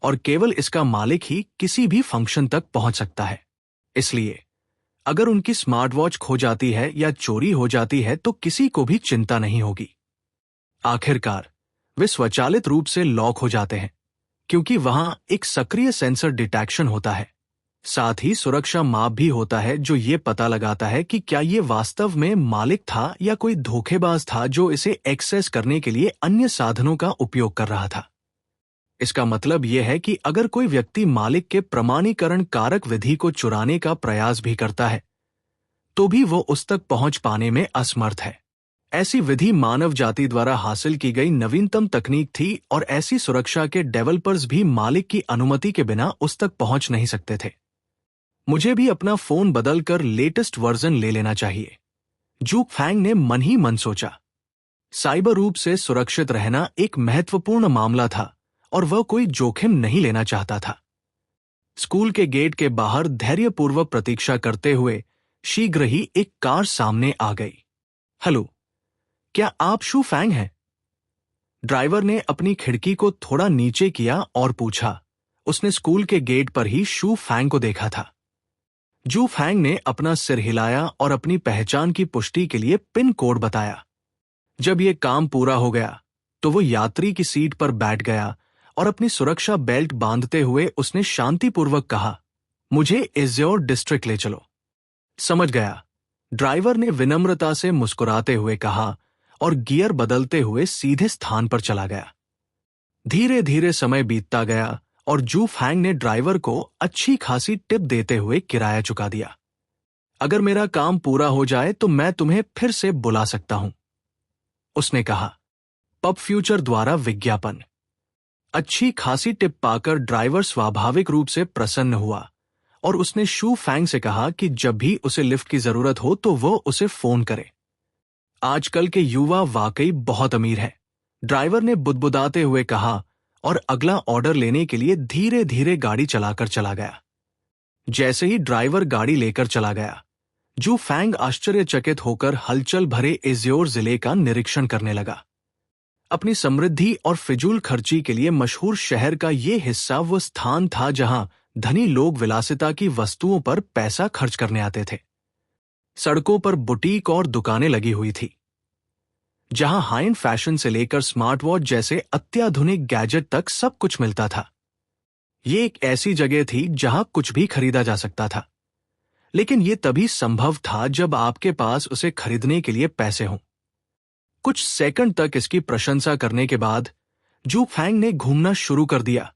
Speaker 1: और केवल इसका मालिक ही किसी भी फंक्शन तक पहुंच सकता है। इसलिए अगर उनकी स्मार्ट वॉच खो जाती है या चोरी हो जाती है तो किसी को भी चिंता नहीं होगी। आखिरकार वे स्वचालित रूप से लॉक हो जाते हैं, क्योंकि वहां एक सक्रिय सेंसर डिटेक्शन होता है। साथ ही सुरक्षा माप भी होता है जो ये पता लगाता है कि क्या ये वास्तव में मालिक था या कोई धोखेबाज था जो इसे एक्सेस करने के लिए अन्य साधनों का उपयोग कर रहा था। इसका मतलब यह है कि अगर कोई व्यक्ति मालिक के प्रमाणीकरण कारक विधि को चुराने का प्रयास भी करता है, तो भी वो उस तक पहुंच पाने में असमर्थ है। ऐसी विधि मानव जाति द्वारा हासिल की गई नवीनतम तकनीक थी और ऐसी सुरक्षा के डेवलपर्स भी मालिक की अनुमति के बिना उस तक पहुंच नहीं सकते थे। मुझे भी अपना फोन बदलकर लेटेस्ट वर्जन ले लेना चाहिए, जू फैंग ने मन ही मन सोचा। साइबर रूप से सुरक्षित रहना एक महत्वपूर्ण मामला था और वह कोई जोखिम नहीं लेना चाहता था। स्कूल के गेट के बाहर धैर्यपूर्वक प्रतीक्षा करते हुए शीघ्र ही एक कार सामने आ गई। हेलो, क्या आप शू फैंग हैं? ड्राइवर ने अपनी खिड़की को थोड़ा नीचे किया और पूछा। उसने स्कूल के गेट पर ही शू फैंग को देखा था। जू फैंग ने अपना सिर हिलाया और अपनी पहचान की पुष्टि के लिए पिन कोड बताया। जब यह काम पूरा हो गया तो वो यात्री की सीट पर बैठ गया और अपनी सुरक्षा बेल्ट बांधते हुए उसने शांतिपूर्वक कहा, मुझे एज्योर डिस्ट्रिक्ट ले चलो। समझ गया, ड्राइवर ने विनम्रता से मुस्कुराते हुए कहा और गियर बदलते हुए सीधे स्थान पर चला गया। धीरे धीरे समय बीतता गया और जू फैंग ने ड्राइवर को अच्छी खासी टिप देते हुए किराया चुका दिया। अगर मेरा काम पूरा हो जाए तो मैं तुम्हें फिर से बुला सकता हूं, उसने कहा। पब फ्यूचर द्वारा विज्ञापन। अच्छी खासी टिप पाकर ड्राइवर स्वाभाविक रूप से प्रसन्न हुआ और उसने शू फैंग से कहा कि जब भी उसे लिफ्ट की जरूरत हो तो वो उसे फोन करे। आजकल के युवा वाकई बहुत अमीर हैं, ड्राइवर ने बुदबुदाते हुए कहा और अगला ऑर्डर लेने के लिए धीरे धीरे गाड़ी चलाकर चला गया। जैसे ही ड्राइवर गाड़ी लेकर चला गया, जू फैंग आश्चर्यचकित होकर हलचल भरे एज्योर जिले का निरीक्षण करने लगा। अपनी समृद्धि और फिजूल खर्ची के लिए मशहूर शहर का ये हिस्सा वो स्थान था जहां धनी लोग विलासिता की वस्तुओं पर पैसा खर्च करने आते थे। सड़कों पर बुटीक और दुकानें लगी हुई थी, जहां हाई एंड फैशन से लेकर स्मार्ट वॉच जैसे अत्याधुनिक गैजेट तक सब कुछ मिलता था। ये एक ऐसी जगह थी जहां कुछ भी खरीदा जा सकता था, लेकिन ये तभी संभव था जब आपके पास उसे खरीदने के लिए पैसे हों। कुछ सेकंड तक इसकी प्रशंसा करने के बाद जू फैंग ने घूमना शुरू कर दिया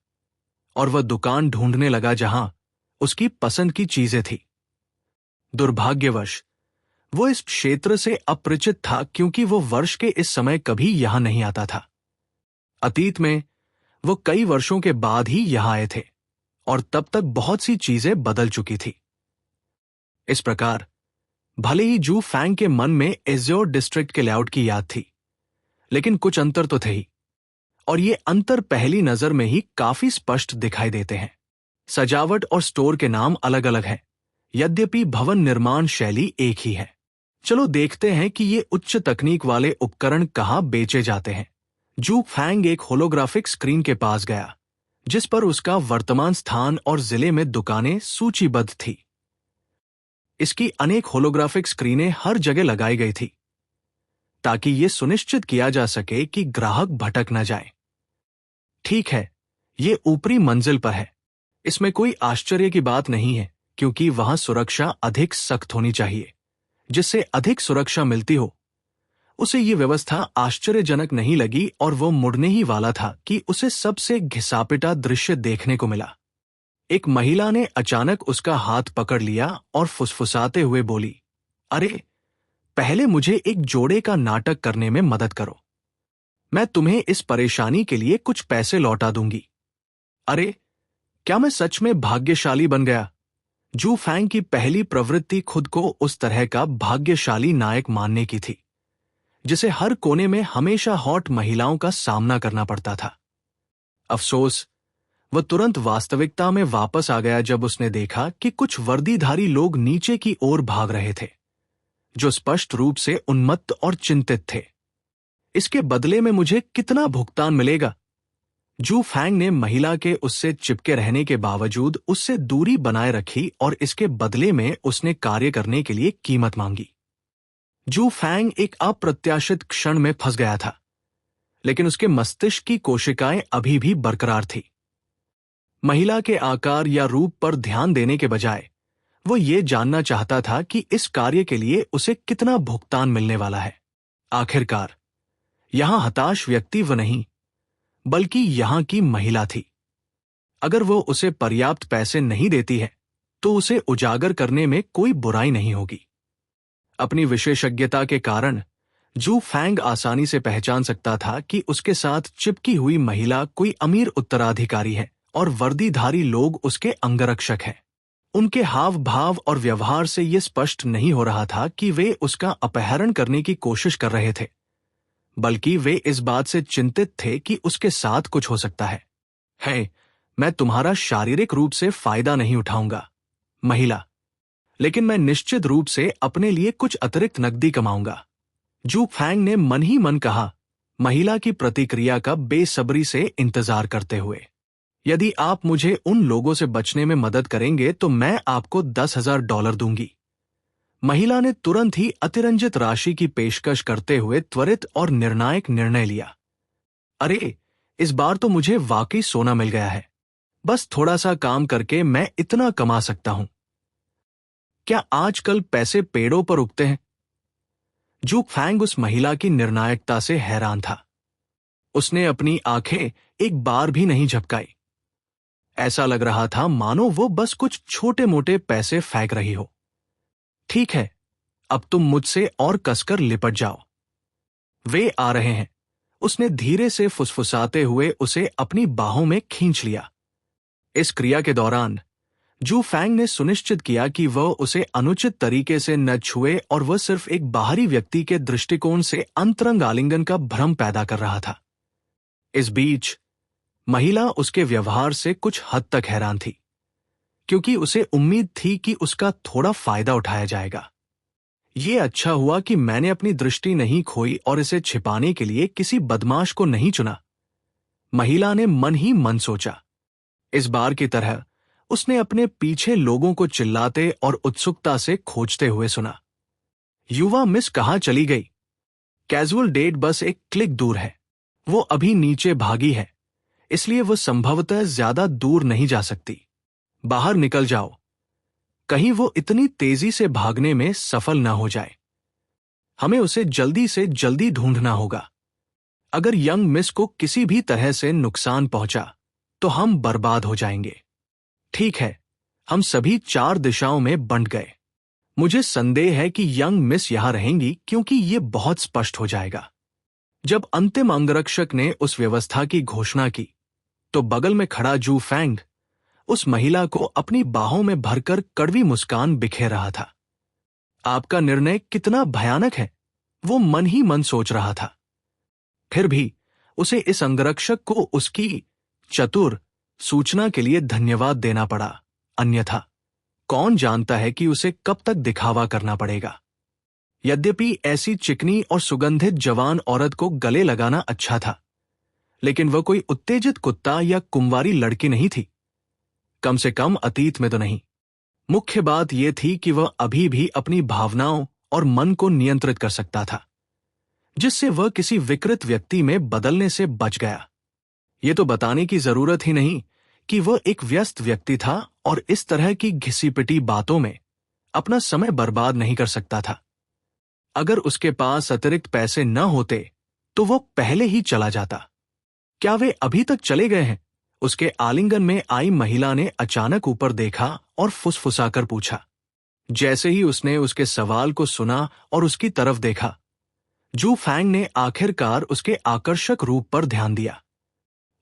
Speaker 1: और वह दुकान ढूंढने लगा जहां उसकी पसंद की चीजें थी। दुर्भाग्यवश वो इस क्षेत्र से अपरिचित था क्योंकि वो वर्ष के इस समय कभी यहां नहीं आता था। अतीत में वो कई वर्षों के बाद ही यहां आए थे और तब तक बहुत सी चीजें बदल चुकी थी। इस प्रकार भले ही जू फैंग के मन में एज्योर डिस्ट्रिक्ट के लेआउट की याद थी, लेकिन कुछ अंतर तो थे ही, और ये अंतर पहली नजर में ही काफी स्पष्ट दिखाई देते हैं। सजावट और स्टोर के नाम अलग अलग हैं, यद्यपि भवन निर्माण शैली एक ही है। चलो देखते हैं कि ये उच्च तकनीक वाले उपकरण कहाँ बेचे जाते हैं। जू फैंग एक होलोग्राफिक स्क्रीन के पास गया, जिस पर उसका वर्तमान स्थान और जिले में दुकानें सूचीबद्ध थी। इसकी अनेक होलोग्राफिक स्क्रीनें हर जगह लगाई गई थी, ताकि ये सुनिश्चित किया जा सके कि ग्राहक भटक न जाए। ठीक है, ये ऊपरी मंजिल पर है। इसमें कोई आश्चर्य की बात नहीं है, क्योंकि वहां सुरक्षा अधिक सख्त होनी चाहिए। जिससे अधिक सुरक्षा मिलती हो, उसे ये व्यवस्था आश्चर्यजनक नहीं लगी और वो मुड़ने ही वाला था कि उसे सबसे घिसापिटा दृश्य देखने को मिला। एक महिला ने अचानक उसका हाथ पकड़ लिया और फुसफुसाते हुए बोली, अरे, पहले मुझे एक जोड़े का नाटक करने में मदद करो। मैं तुम्हें इस परेशानी के लिए कुछ पैसे लौटा दूंगी। अरे, क्या मैं सच में भाग्यशाली बन गया? जू फैंग की पहली प्रवृत्ति खुद को उस तरह का भाग्यशाली नायक मानने की थी, जिसे हर कोने में हमेशा हॉट महिलाओं का सामना करना पड़ता था। अफसोस, वह तुरंत वास्तविकता में वापस आ गया जब उसने देखा कि कुछ वर्दीधारी लोग नीचे की ओर भाग रहे थे, जो स्पष्ट रूप से उन्मत्त और चिंतित थे। इसके बदले में मुझे कितना भुगतान मिलेगा? जू फैंग ने महिला के उससे चिपके रहने के बावजूद उससे दूरी बनाए रखी और इसके बदले में उसने कार्य करने के लिए कीमत मांगी। जू फैंग एक अप्रत्याशित क्षण में फंस गया था, लेकिन उसके मस्तिष्क की कोशिकाएं अभी भी बरकरार थी। महिला के आकार या रूप पर ध्यान देने के बजाय वो ये जानना चाहता था कि इस कार्य के लिए उसे कितना भुगतान मिलने वाला है। आखिरकार यहां हताश व्यक्ति वो नहीं, बल्कि यहां की महिला थी। अगर वो उसे पर्याप्त पैसे नहीं देती है, तो उसे उजागर करने में कोई बुराई नहीं होगी। अपनी विशेषज्ञता के कारण जू फैंग आसानी से पहचान सकता था कि उसके साथ चिपकी हुई महिला कोई अमीर उत्तराधिकारी है और वर्दीधारी लोग उसके अंगरक्षक हैं। उनके हाव भाव और व्यवहार से यह स्पष्ट नहीं हो रहा था कि वे उसका अपहरण करने की कोशिश कर रहे थे, बल्कि वे इस बात से चिंतित थे कि उसके साथ कुछ हो सकता है। मैं तुम्हारा शारीरिक रूप से फायदा नहीं उठाऊंगा, महिला, लेकिन मैं निश्चित रूप से अपने लिए कुछ अतिरिक्त नकदी कमाऊंगा, जू फैंग ने मन ही मन कहा, महिला की प्रतिक्रिया का बेसब्री से इंतजार करते हुए। यदि आप मुझे उन लोगों से बचने में मदद करेंगे तो मैं आपको $10,000 दूंगी। महिला ने तुरंत ही अतिरंजित राशि की पेशकश करते हुए त्वरित और निर्णायक निर्णय लिया। अरे, इस बार तो मुझे वाकई सोना मिल गया है। बस थोड़ा सा काम करके मैं इतना कमा सकता हूं। क्या आजकल पैसे पेड़ों पर उगते हैं? जू फैंग उस महिला की निर्णायकता से हैरान था। उसने अपनी आंखें एक बार भी नहीं झपकाई। ऐसा लग रहा था मानो वो बस कुछ छोटे मोटे पैसे फेंक रही हो। ठीक है, अब तुम मुझसे और कसकर लिपट जाओ। वे आ रहे हैं, उसने धीरे से फुसफुसाते हुए उसे अपनी बाहों में खींच लिया। इस क्रिया के दौरान जू फैंग ने सुनिश्चित किया कि वह उसे अनुचित तरीके से न छुए और वह सिर्फ एक बाहरी व्यक्ति के दृष्टिकोण से अंतरंग आलिंगन का भ्रम पैदा कर रहा था। इस बीच महिला उसके व्यवहार से कुछ हद तक हैरान थी, क्योंकि उसे उम्मीद थी कि उसका थोड़ा फायदा उठाया जाएगा। ये अच्छा हुआ कि मैंने अपनी दृष्टि नहीं खोई और इसे छिपाने के लिए किसी बदमाश को नहीं चुना, महिला ने मन ही मन सोचा। इस बार की तरह उसने अपने पीछे लोगों को चिल्लाते और उत्सुकता से खोजते हुए सुना। युवा मिस कहाँ चली गई? कैजुअल डेट बस एक क्लिक दूर है। वो अभी नीचे भागी है, इसलिए वो संभवतः ज्यादा दूर नहीं जा सकती। बाहर निकल जाओ, कहीं वो इतनी तेजी से भागने में सफल न हो जाए। हमें उसे जल्दी से जल्दी ढूंढना होगा। अगर यंग मिस को किसी भी तरह से नुकसान पहुंचा तो हम बर्बाद हो जाएंगे। ठीक है, हम सभी 4 दिशाओं में बंट गए। मुझे संदेह है कि यंग मिस यहां रहेंगी, क्योंकि ये बहुत स्पष्ट हो जाएगा। जब अंतिम अंगरक्षक ने उस व्यवस्था की घोषणा की तो बगल में खड़ा जू फैंग उस महिला को अपनी बाहों में भरकर कड़वी मुस्कान बिखेर रहा था। आपका निर्णय कितना भयानक है, वो मन ही मन सोच रहा था। फिर भी उसे इस अंगरक्षक को उसकी चतुर सूचना के लिए धन्यवाद देना पड़ा, अन्यथा कौन जानता है कि उसे कब तक दिखावा करना पड़ेगा। यद्यपि ऐसी चिकनी और सुगंधित जवान औरत को गले लगाना अच्छा था, लेकिन वह कोई उत्तेजित कुत्ता या कुंवारी लड़की नहीं थी, कम से कम अतीत में तो नहीं। मुख्य बात यह थी कि वह अभी भी अपनी भावनाओं और मन को नियंत्रित कर सकता था, जिससे वह किसी विकृत व्यक्ति में बदलने से बच गया। यह तो बताने की जरूरत ही नहीं कि वह एक व्यस्त व्यक्ति था और इस तरह की घिसी पिटी बातों में अपना समय बर्बाद नहीं कर सकता था। अगर उसके पास अतिरिक्त पैसे न होते तो वह पहले ही चला जाता। क्या वे अभी तक चले गए हैं? उसके आलिंगन में आई महिला ने अचानक ऊपर देखा और फुसफुसाकर पूछा। जैसे ही उसने उसके सवाल को सुना और उसकी तरफ देखा, जू फैंग ने आखिरकार उसके आकर्षक रूप पर ध्यान दिया।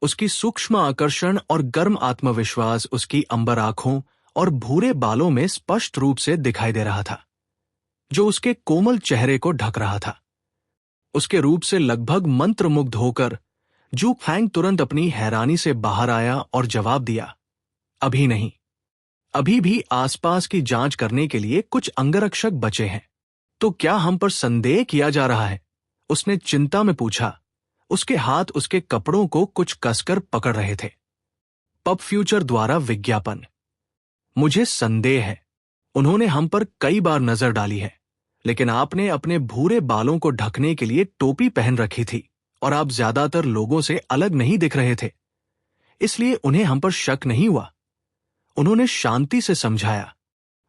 Speaker 1: उसकी सूक्ष्म आकर्षण और गर्म आत्मविश्वास उसकी अंबर आंखों और भूरे बालों में स्पष्ट रूप से दिखाई दे रहा था, जो उसके कोमल चेहरे को ढक रहा था। उसके रूप से लगभग मंत्रमुग्ध होकर जू फैंग तुरंत अपनी हैरानी से बाहर आया और जवाब दिया, अभी नहीं, अभी भी आसपास की जांच करने के लिए कुछ अंगरक्षक बचे हैं। तो क्या हम पर संदेह किया जा रहा है? उसने चिंता में पूछा। उसके हाथ उसके कपड़ों को कुछ कसकर पकड़ रहे थे। पब फ्यूचर द्वारा विज्ञापन। मुझे संदेह है, उन्होंने हम पर कई बार नजर डाली है, लेकिन आपने अपने भूरे बालों को ढकने के लिए टोपी पहन रखी थी और आप ज्यादातर लोगों से अलग नहीं दिख रहे थे, इसलिए उन्हें हम पर शक नहीं हुआ। उन्होंने शांति से समझाया।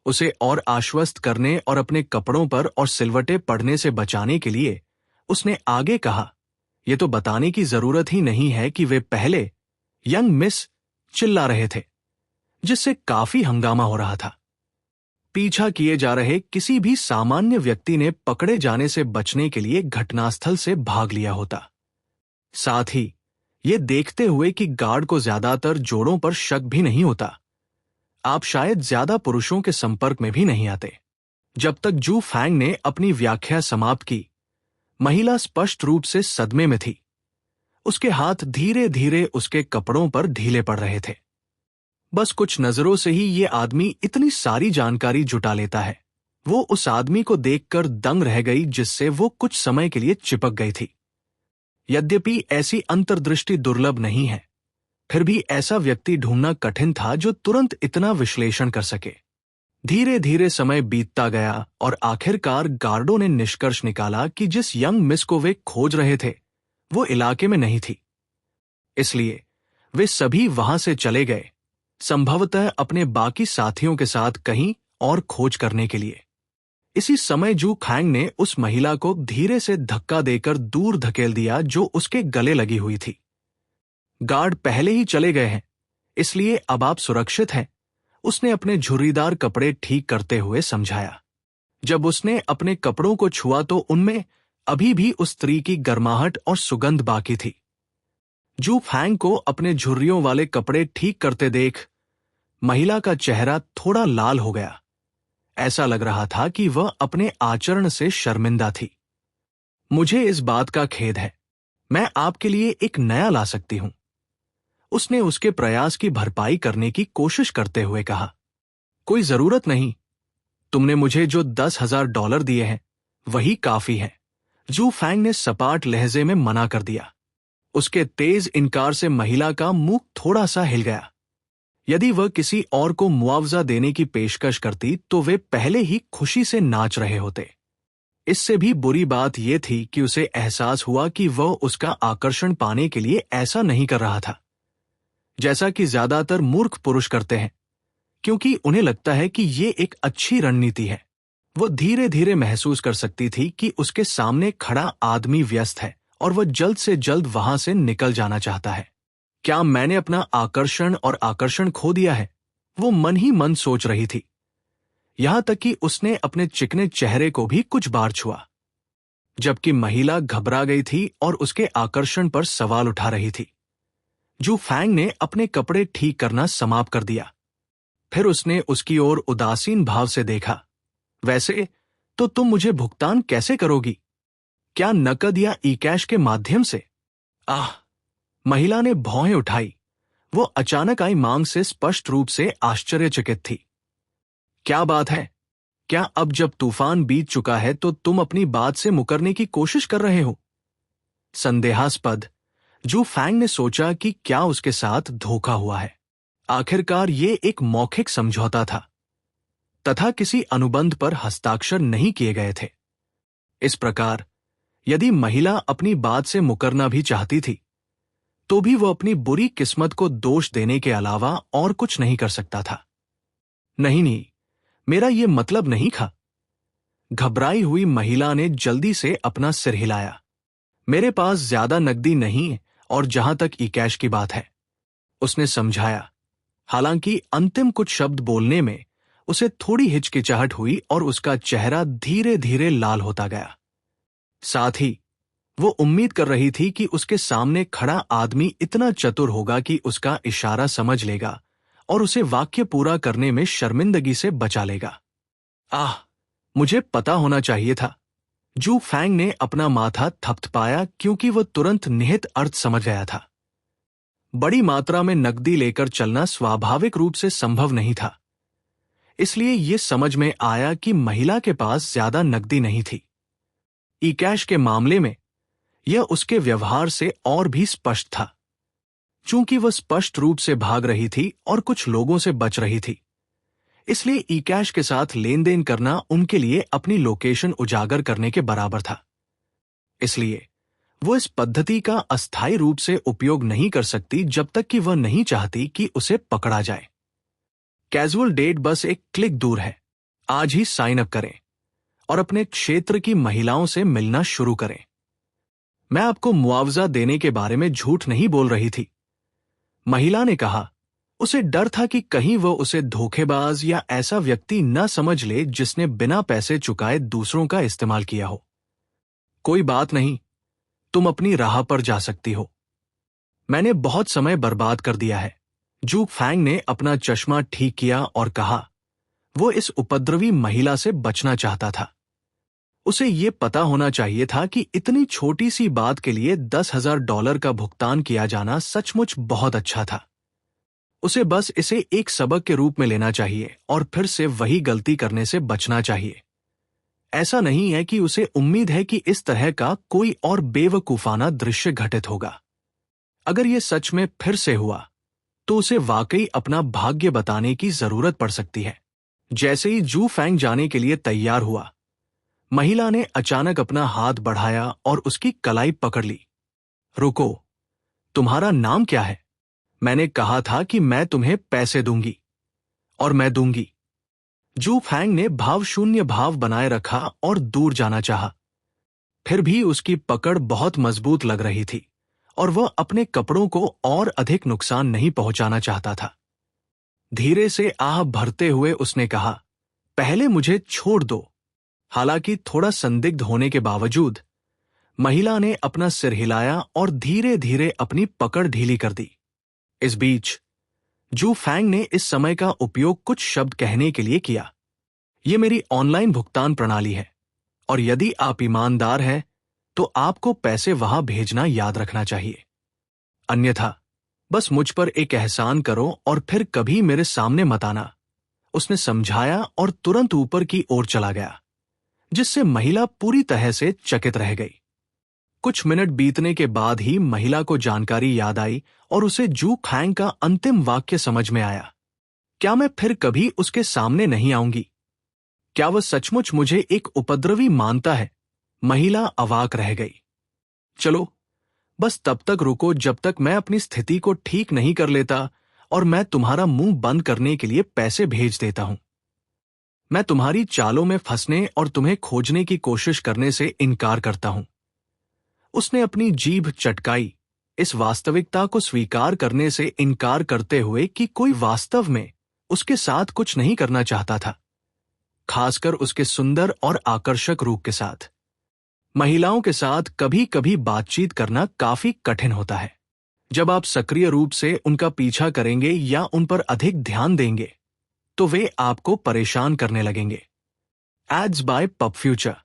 Speaker 1: उसे और आश्वस्त करने और अपने कपड़ों पर और सिलवटे पड़ने से बचाने के लिए उसने आगे कहा, यह तो बताने की जरूरत ही नहीं है कि वे पहले यंग मिस चिल्ला रहे थे, जिससे काफी हंगामा हो रहा था। पीछा किए जा रहे किसी भी सामान्य व्यक्ति ने पकड़े जाने से बचने के लिए घटनास्थल से भाग लिया होता। साथ ही ये देखते हुए कि गार्ड को ज्यादातर जोड़ों पर शक भी नहीं होता, आप शायद ज्यादा पुरुषों के संपर्क में भी नहीं आते। जब तक जू फैंग ने अपनी व्याख्या समाप्त की, महिला स्पष्ट रूप से सदमे में थी। उसके हाथ धीरे धीरे उसके कपड़ों पर ढीले पड़ रहे थे। बस कुछ नजरों से ही ये आदमी इतनी सारी जानकारी जुटा लेता है। वो उस आदमी को देखकर दंग रह गई जिससे वो कुछ समय के लिए चिपक गई थी। यद्यपि ऐसी अंतर्दृष्टि दुर्लभ नहीं है, फिर भी ऐसा व्यक्ति ढूंढना कठिन था जो तुरंत इतना विश्लेषण कर सके। धीरे धीरे समय बीतता गया और आखिरकार गार्डों ने निष्कर्ष निकाला कि जिस यंग मिस को वे खोज रहे थे वो इलाके में नहीं थी। इसलिए वे सभी वहां से चले गए, संभवतः अपने बाकी साथियों के साथ कहीं और खोज करने के लिए। इसी समय जू फैंग ने उस महिला को धीरे से धक्का देकर दूर धकेल दिया जो उसके गले लगी हुई थी। गार्ड पहले ही चले गए हैं, इसलिए अब आप सुरक्षित हैं, उसने अपने झुर्रीदार कपड़े ठीक करते हुए समझाया। जब उसने अपने कपड़ों को छुआ तो उनमें अभी भी उस स्त्री की गर्माहट और सुगंध बाकी थी। जू फैंग को अपने झुर्रियों वाले कपड़े ठीक करते देख महिला का चेहरा थोड़ा लाल हो गया। ऐसा लग रहा था कि वह अपने आचरण से शर्मिंदा थी। मुझे इस बात का खेद है, मैं आपके लिए एक नया ला सकती हूं, उसने उसके प्रयास की भरपाई करने की कोशिश करते हुए कहा। कोई जरूरत नहीं, तुमने मुझे जो $10,000 दिए हैं वही काफी है, जू फैंग ने सपाट लहजे में मना कर दिया। उसके तेज इनकार से महिला का मुंह थोड़ा सा हिल गया। यदि वह किसी और को मुआवजा देने की पेशकश करती तो वे पहले ही खुशी से नाच रहे होते। इससे भी बुरी बात यह थी कि उसे एहसास हुआ कि वह उसका आकर्षण पाने के लिए ऐसा नहीं कर रहा था जैसा कि ज्यादातर मूर्ख पुरुष करते हैं, क्योंकि उन्हें लगता है कि ये एक अच्छी रणनीति है। वो धीरे धीरे महसूस कर सकती थी कि उसके सामने खड़ा आदमी व्यस्त है और वह जल्द से जल्द वहां से निकल जाना चाहता है। क्या मैंने अपना आकर्षण खो दिया है? वो मन ही मन सोच रही थी। यहां तक कि उसने अपने चिकने चेहरे को भी कुछ बार छुआ, जबकि महिला घबरा गई थी और उसके आकर्षण पर सवाल उठा रही थी। जू फैंग ने अपने कपड़े ठीक करना समाप्त कर दिया। फिर उसने उसकी ओर उदासीन भाव से देखा। वैसे तो तुम मुझे भुगतान कैसे करोगी? क्या नकद या ई कैश के माध्यम से? आह! महिला ने भौहें उठाई। वो अचानक आई मांग से स्पष्ट रूप से आश्चर्यचकित थी। क्या बात है? क्या अब जब तूफान बीत चुका है तो तुम अपनी बात से मुकरने की कोशिश कर रहे हो? संदेहास्पद, जू फैंग ने सोचा कि क्या उसके साथ धोखा हुआ है। आखिरकार ये एक मौखिक समझौता था तथा किसी अनुबंध पर हस्ताक्षर नहीं किए गए थे। इस प्रकार यदि महिला अपनी बात से मुकरना भी चाहती थी तो भी वो अपनी बुरी किस्मत को दोष देने के अलावा और कुछ नहीं कर सकता था। नहीं, मेरा ये मतलब नहीं था। घबराई हुई महिला ने जल्दी से अपना सिर हिलाया। मेरे पास ज्यादा नकदी नहीं है और जहां तक ई कैश की बात है, उसने समझाया। हालांकि अंतिम कुछ शब्द बोलने में उसे थोड़ी हिचकिचाहट हुई और उसका चेहरा धीरे धीरे लाल होता गया। साथ ही वो उम्मीद कर रही थी कि उसके सामने खड़ा आदमी इतना चतुर होगा कि उसका इशारा समझ लेगा और उसे वाक्य पूरा करने में शर्मिंदगी से बचा लेगा। आह! मुझे पता होना चाहिए था। जू फैंग ने अपना माथा थपथपाया क्योंकि वह तुरंत निहित अर्थ समझ गया था। बड़ी मात्रा में नकदी लेकर चलना स्वाभाविक रूप से संभव नहीं था, इसलिए यह समझ में आया कि महिला के पास ज्यादा नकदी नहीं थी। ई कैश के मामले में यह उसके व्यवहार से और भी स्पष्ट था। चूंकि वह स्पष्ट रूप से भाग रही थी और कुछ लोगों से बच रही थी, इसलिए ई कैश के साथ लेन देन करना उनके लिए अपनी लोकेशन उजागर करने के बराबर था। इसलिए वो इस पद्धति का अस्थायी रूप से उपयोग नहीं कर सकती जब तक कि वह नहीं चाहती कि उसे पकड़ा जाए। कैजुअल डेट बस एक क्लिक दूर है। आज ही साइन अप करें और अपने क्षेत्र की महिलाओं से मिलना शुरू करें। मैं आपको मुआवजा देने के बारे में झूठ नहीं बोल रही थी, महिला ने कहा उसे डर था कि कहीं वो उसे धोखेबाज या ऐसा व्यक्ति न समझ ले जिसने बिना पैसे चुकाए दूसरों का इस्तेमाल किया हो। कोई बात नहीं, तुम अपनी राह पर जा सकती हो। मैंने बहुत समय बर्बाद कर दिया है। जू फैंग ने अपना चश्मा ठीक किया और कहा, वो इस उपद्रवी महिला से बचना चाहता था। उसे ये पता होना चाहिए था कि इतनी छोटी सी बात के लिए $10,000 का भुगतान किया जाना सचमुच बहुत अच्छा था। उसे बस इसे एक सबक के रूप में लेना चाहिए और फिर से वही गलती करने से बचना चाहिए। ऐसा नहीं है कि उसे उम्मीद है कि इस तरह का कोई और बेवकूफाना दृश्य घटित होगा। अगर ये सच में फिर से हुआ तो उसे वाकई अपना भाग्य बताने की जरूरत पड़ सकती है। जैसे ही जू फैंग जाने के लिए तैयार हुआ, महिला ने अचानक अपना हाथ बढ़ाया और उसकी कलाई पकड़ ली। रुको, तुम्हारा नाम क्या है? मैंने कहा था कि मैं तुम्हें पैसे दूंगी, और मैं दूंगी। जू फैंग ने भावशून्य भाव बनाए रखा और दूर जाना चाहा। फिर भी उसकी पकड़ बहुत मजबूत लग रही थी और वह अपने कपड़ों को और अधिक नुकसान नहीं पहुंचाना चाहता था। धीरे से आह भरते हुए उसने कहा, पहले मुझे छोड़ दो। हालांकि थोड़ा संदिग्ध होने के बावजूद महिला ने अपना सिर हिलाया और धीरे धीरे अपनी पकड़ ढीली कर दी। इस बीच जू फैंग ने इस समय का उपयोग कुछ शब्द कहने के लिए किया। यह मेरी ऑनलाइन भुगतान प्रणाली है और यदि आप ईमानदार हैं तो आपको पैसे वहां भेजना याद रखना चाहिए। अन्यथा बस मुझ पर एक एहसान करो और फिर कभी मेरे सामने मत आना, उसने समझाया और तुरंत ऊपर की ओर चला गया, जिससे महिला पूरी तरह से चकित रह गई। कुछ मिनट बीतने के बाद ही महिला को जानकारी याद आई और उसे जू फैंग का अंतिम वाक्य समझ में आया। क्या मैं फिर कभी उसके सामने नहीं आऊंगी? क्या वह सचमुच मुझे एक उपद्रवी मानता है? महिला अवाक रह गई। चलो, बस तब तक रुको जब तक मैं अपनी स्थिति को ठीक नहीं कर लेता और मैं तुम्हारा मुंह बंद करने के लिए पैसे भेज देता हूं। मैं तुम्हारी चालों में फंसने और तुम्हें खोजने की कोशिश करने से इनकार करता हूं। उसने अपनी जीभ चटकाई, इस वास्तविकता को स्वीकार करने से इनकार करते हुए कि कोई वास्तव में उसके साथ कुछ नहीं करना चाहता था, खासकर उसके सुंदर और आकर्षक रूप के साथ। महिलाओं के साथ कभी कभी बातचीत करना काफी कठिन होता है। जब आप सक्रिय रूप से उनका पीछा करेंगे या उन पर अधिक ध्यान देंगे तो वे आपको परेशान करने लगेंगे। Ads by PubFuture.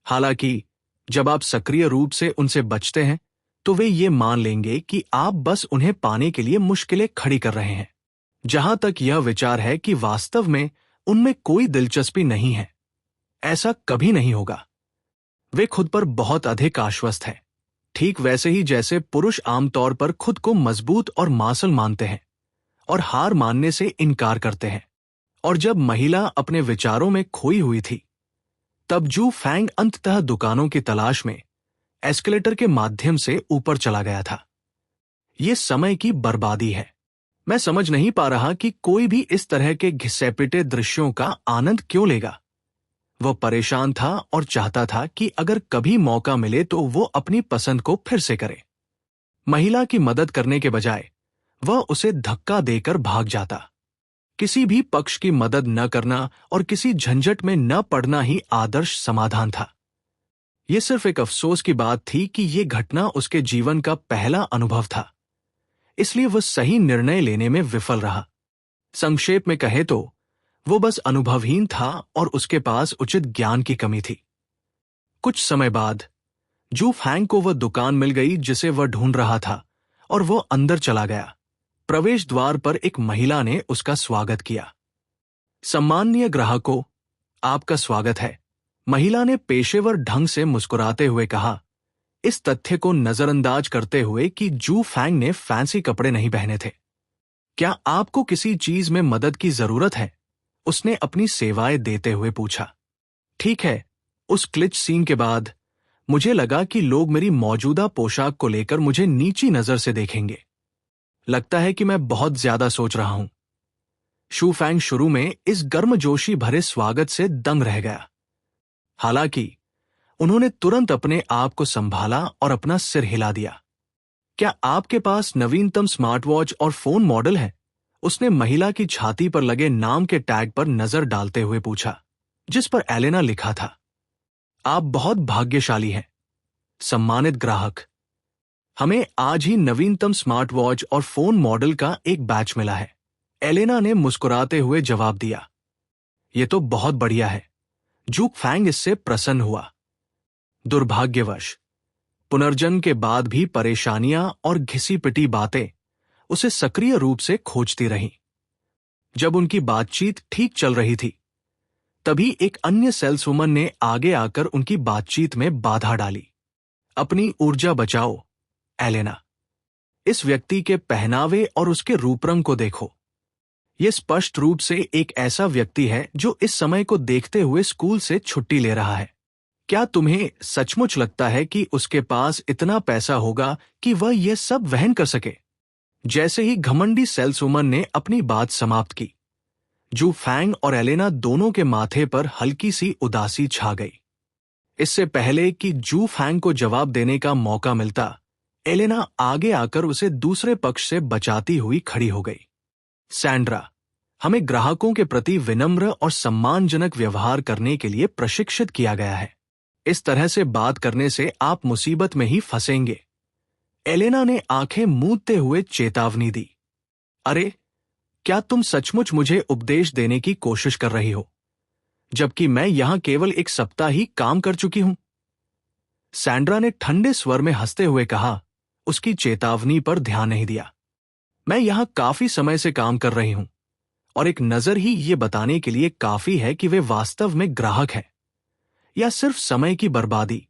Speaker 1: हालांकि जब आप सक्रिय रूप से उनसे बचते हैं तो वे ये मान लेंगे कि आप बस उन्हें पाने के लिए मुश्किलें खड़ी कर रहे हैं। जहां तक यह विचार है कि वास्तव में उनमें कोई दिलचस्पी नहीं है, ऐसा कभी नहीं होगा। वे खुद पर बहुत अधिक आश्वस्त हैं, ठीक वैसे ही जैसे पुरुष आमतौर पर खुद को मजबूत और मासल मानते हैं और हार मानने से इनकार करते हैं। और जब महिला अपने विचारों में खोई हुई थी, तब जू फैंग अंततः दुकानों की तलाश में एस्केलेटर के माध्यम से ऊपर चला गया था। यह समय की बर्बादी है। मैं समझ नहीं पा रहा कि कोई भी इस तरह के घिसे-पिटे दृश्यों का आनंद क्यों लेगा। वह परेशान था और चाहता था कि अगर कभी मौका मिले तो वो अपनी पसंद को फिर से करे। महिला की मदद करने के बजाय वह उसे धक्का देकर भाग जाता। किसी भी पक्ष की मदद न करना और किसी झंझट में न पड़ना ही आदर्श समाधान था। यह सिर्फ एक अफसोस की बात थी कि यह घटना उसके जीवन का पहला अनुभव था, इसलिए वह सही निर्णय लेने में विफल रहा। संक्षेप में कहे तो वो बस अनुभवहीन था और उसके पास उचित ज्ञान की कमी थी। कुछ समय बाद जू फैंग को वह दुकान मिल गई जिसे वह ढूंढ रहा था और वो अंदर चला गया। प्रवेश द्वार पर एक महिला ने उसका स्वागत किया। सम्माननीय ग्राहकों, आपका स्वागत है, महिला ने पेशेवर ढंग से मुस्कुराते हुए कहा, इस तथ्य को नजरअंदाज करते हुए कि जू फैंग ने फैंसी कपड़े नहीं पहने थे। क्या आपको किसी चीज में मदद की जरूरत है? उसने अपनी सेवाएं देते हुए पूछा। ठीक है, उस क्लिच सीन के बाद मुझे लगा कि लोग मेरी मौजूदा पोशाक को लेकर मुझे नीची नजर से देखेंगे। लगता है कि मैं बहुत ज्यादा सोच रहा हूं। शू फैंग शुरू में इस गर्मजोशी भरे स्वागत से दंग रह गया। हालांकि उन्होंने तुरंत अपने आप को संभाला और अपना सिर हिला दिया। क्या आपके पास नवीनतम स्मार्ट वॉच और फोन मॉडल है? उसने महिला की छाती पर लगे नाम के टैग पर नजर डालते हुए पूछा, जिस पर एलेना लिखा था, आप बहुत भाग्यशाली हैं, सम्मानित ग्राहक। हमें आज ही नवीनतम स्मार्ट वॉच और फोन मॉडल का एक बैच मिला है। एलेना ने मुस्कुराते हुए जवाब दिया। ये तो बहुत बढ़िया है। जू फैंग इससे प्रसन्न हुआ। दुर्भाग्यवश पुनर्जन्म के बाद भी परेशानियां और घिसी पिटी बातें उसे सक्रिय रूप से खोजती रहीं। जब उनकी बातचीत ठीक चल रही थी, तभी एक अन्य सेल्सवुमन ने आगे आकर उनकी बातचीत में बाधा डाली। अपनी ऊर्जा बचाओ, एलेना। इस व्यक्ति के पहनावे और उसके रूपरंग को देखो। यह स्पष्ट रूप से एक ऐसा व्यक्ति है जो इस समय को देखते हुए स्कूल से छुट्टी ले रहा है। क्या तुम्हें सचमुच लगता है कि उसके पास इतना पैसा होगा कि वह यह सब वहन कर सके? जैसे ही घमंडी सेल्सवुमन ने अपनी बात समाप्त की, जू फैंग और एलेना दोनों के माथे पर हल्की सी उदासी छा गई। इससे पहले कि जू फैंग को जवाब देने का मौका मिलता, एलेना आगे आकर उसे दूसरे पक्ष से बचाती हुई खड़ी हो गई। सैंड्रा, हमें ग्राहकों के प्रति विनम्र और सम्मानजनक व्यवहार करने के लिए प्रशिक्षित किया गया है। इस तरह से बात करने से आप मुसीबत में ही फंसेंगे। एलेना ने आंखें मूंदते हुए चेतावनी दी। अरे, क्या तुम सचमुच मुझे उपदेश देने की कोशिश कर रही हो, जबकि मैं यहां केवल एक सप्ताह ही काम कर चुकी हूं? सैंड्रा ने ठंडे स्वर में हंसते हुए कहा, उसकी चेतावनी पर ध्यान नहीं दिया। मैं यहां काफी समय से काम कर रही हूं, और एक नजर ही ये बताने के लिए काफी है कि वे वास्तव में ग्राहक हैं या सिर्फ समय की बर्बादी।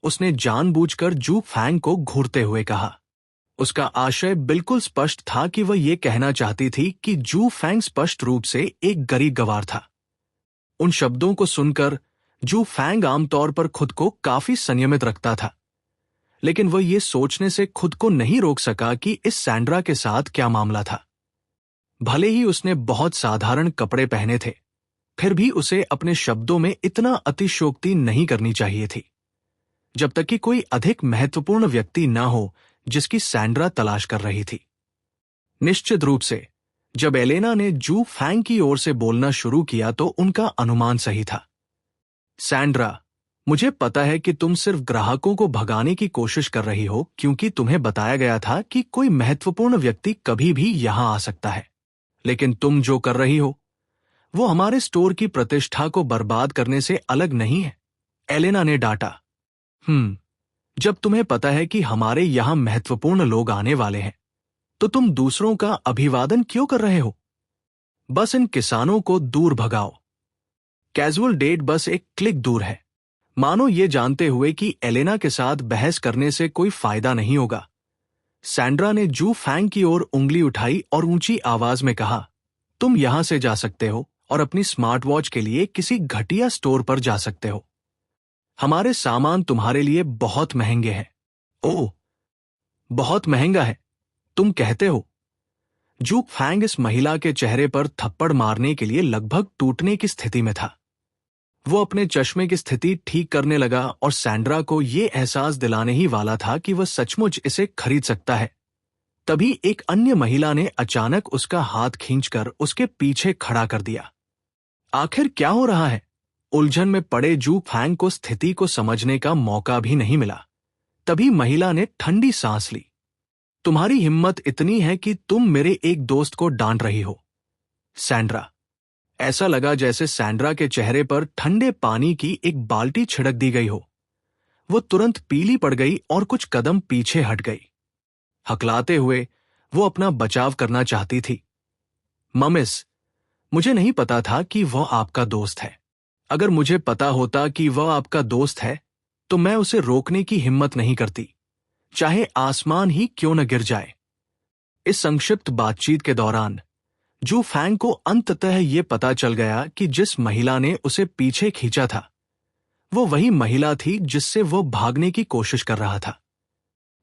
Speaker 1: उसने जानबूझकर जू फैंग को घूरते हुए कहा। उसका आशय बिल्कुल स्पष्ट था कि वह ये कहना चाहती थी कि जू फैंग स्पष्ट रूप से एक गरीब गवार था। उन शब्दों को सुनकर जू फैंग आमतौर पर खुद को काफी संयमित रखता था, लेकिन वह ये सोचने से खुद को नहीं रोक सका कि इस सैंड्रा के साथ क्या मामला था। भले ही उसने बहुत साधारण कपड़े पहने थे, फिर भी उसे अपने शब्दों में इतना अतिशयोक्ति नहीं करनी चाहिए थी, जब तक कि कोई अधिक महत्वपूर्ण व्यक्ति न हो जिसकी सैंड्रा तलाश कर रही थी। निश्चित रूप से जब एलेना ने जू फैंग की ओर से बोलना शुरू किया तो उनका अनुमान सही था। सैंड्रा, मुझे पता है कि तुम सिर्फ ग्राहकों को भगाने की कोशिश कर रही हो क्योंकि तुम्हें बताया गया था कि कोई महत्वपूर्ण व्यक्ति कभी भी यहां आ सकता है, लेकिन तुम जो कर रही हो वो हमारे स्टोर की प्रतिष्ठा को बर्बाद करने से अलग नहीं है, एलेना ने डांटा। जब तुम्हें पता है कि हमारे यहां महत्वपूर्ण लोग आने वाले हैं, तो तुम दूसरों का अभिवादन क्यों कर रहे हो? बस इन किसानों को दूर भगाओ। कैजुअल डेट बस एक क्लिक दूर है। मानो ये जानते हुए कि एलेना के साथ बहस करने से कोई फायदा नहीं होगा, सैंड्रा ने जू फैंग की ओर उंगली उठाई और ऊंची आवाज में कहा, तुम यहां से जा सकते हो और अपनी स्मार्ट वॉच के लिए किसी घटिया स्टोर पर जा सकते हो। हमारे सामान तुम्हारे लिए बहुत महंगे हैं। ओह, बहुत महंगा है, तुम कहते हो? जू फैंग इस महिला के चेहरे पर थप्पड़ मारने के लिए लगभग टूटने की स्थिति में था। वो अपने चश्मे की स्थिति ठीक करने लगा और सैंड्रा को ये एहसास दिलाने ही वाला था कि वह सचमुच इसे खरीद सकता है। तभी एक अन्य महिला ने अचानक उसका हाथ खींचकर उसके पीछे खड़ा कर दिया। आखिर क्या हो रहा है? उलझन में पड़े जू फैंग को स्थिति को समझने का मौका भी नहीं मिला। तभी महिला ने ठंडी सांस ली। तुम्हारी हिम्मत इतनी है कि तुम मेरे एक दोस्त को डांट रही हो, सैंड्रा। ऐसा लगा जैसे सैंड्रा के चेहरे पर ठंडे पानी की एक बाल्टी छिड़क दी गई हो। वो तुरंत पीली पड़ गई और कुछ कदम पीछे हट गई। हकलाते हुए वो अपना बचाव करना चाहती थी। ममिस, मुझे नहीं पता था कि वह आपका दोस्त है। अगर मुझे पता होता कि वह आपका दोस्त है तो मैं उसे रोकने की हिम्मत नहीं करती, चाहे आसमान ही क्यों न गिर जाए। इस संक्षिप्त बातचीत के दौरान जू फैंग को अंततः ये पता चल गया कि जिस महिला ने उसे पीछे खींचा था वो वही महिला थी जिससे वो भागने की कोशिश कर रहा था।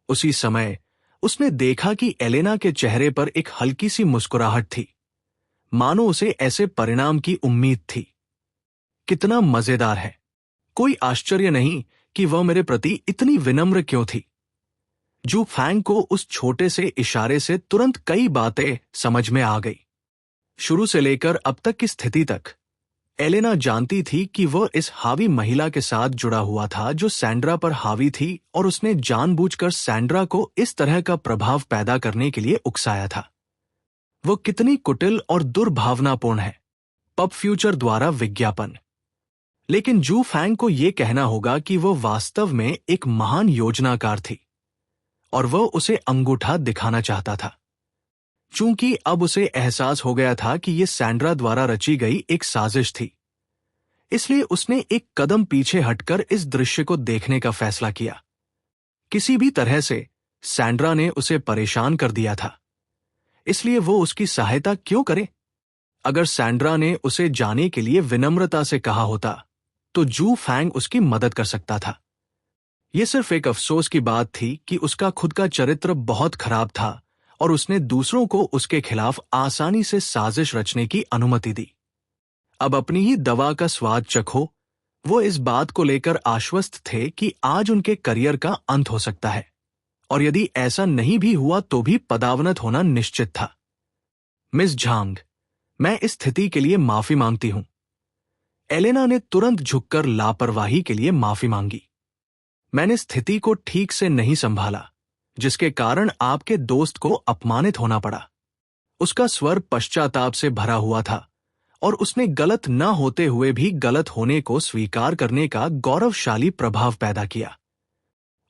Speaker 1: उसी समय उसने देखा कि एलेना के चेहरे पर एक हल्की सी मुस्कुराहट थी, मानो उसे ऐसे परिणाम की उम्मीद थी। कितना मजेदार है। कोई आश्चर्य नहीं कि वह मेरे प्रति इतनी विनम्र क्यों थी। जू फैंग को उस छोटे से इशारे से तुरंत कई बातें समझ में आ गई। शुरू से लेकर अब तक की स्थिति तक एलेना जानती थी कि वह इस हावी महिला के साथ जुड़ा हुआ था जो सैंड्रा पर हावी थी, और उसने जानबूझकर सैंड्रा को इस तरह का प्रभाव पैदा करने के लिए उकसाया था। वो कितनी कुटिल और दुर्भावनापूर्ण है। पब फ्यूचर द्वारा विज्ञापन। लेकिन जू फैंग को यह कहना होगा कि वह वास्तव में एक महान योजनाकार थी, और वह उसे अंगूठा दिखाना चाहता था। चूंकि अब उसे एहसास हो गया था कि यह सैंड्रा द्वारा रची गई एक साजिश थी, इसलिए उसने एक कदम पीछे हटकर इस दृश्य को देखने का फैसला किया। किसी भी तरह से सैंड्रा ने उसे परेशान कर दिया था, इसलिए वो उसकी सहायता क्यों करे? अगर सैंड्रा ने उसे जाने के लिए विनम्रता से कहा होता तो जू फैंग उसकी मदद कर सकता था। यह सिर्फ एक अफसोस की बात थी कि उसका खुद का चरित्र बहुत खराब था और उसने दूसरों को उसके खिलाफ आसानी से साजिश रचने की अनुमति दी। अब अपनी ही दवा का स्वाद चखो। वो इस बात को लेकर आश्वस्त थे कि आज उनके करियर का अंत हो सकता है, और यदि ऐसा नहीं भी हुआ तो भी पदावनत होना निश्चित था। मिस झांग, मैं इस स्थिति के लिए माफी मांगती हूं। एलेना ने तुरंत झुककर लापरवाही के लिए माफी मांगी। मैंने स्थिति को ठीक से नहीं संभाला, जिसके कारण आपके दोस्त को अपमानित होना पड़ा। उसका स्वर पश्चाताप से भरा हुआ था, और उसने गलत न होते हुए भी गलत होने को स्वीकार करने का गौरवशाली प्रभाव पैदा किया।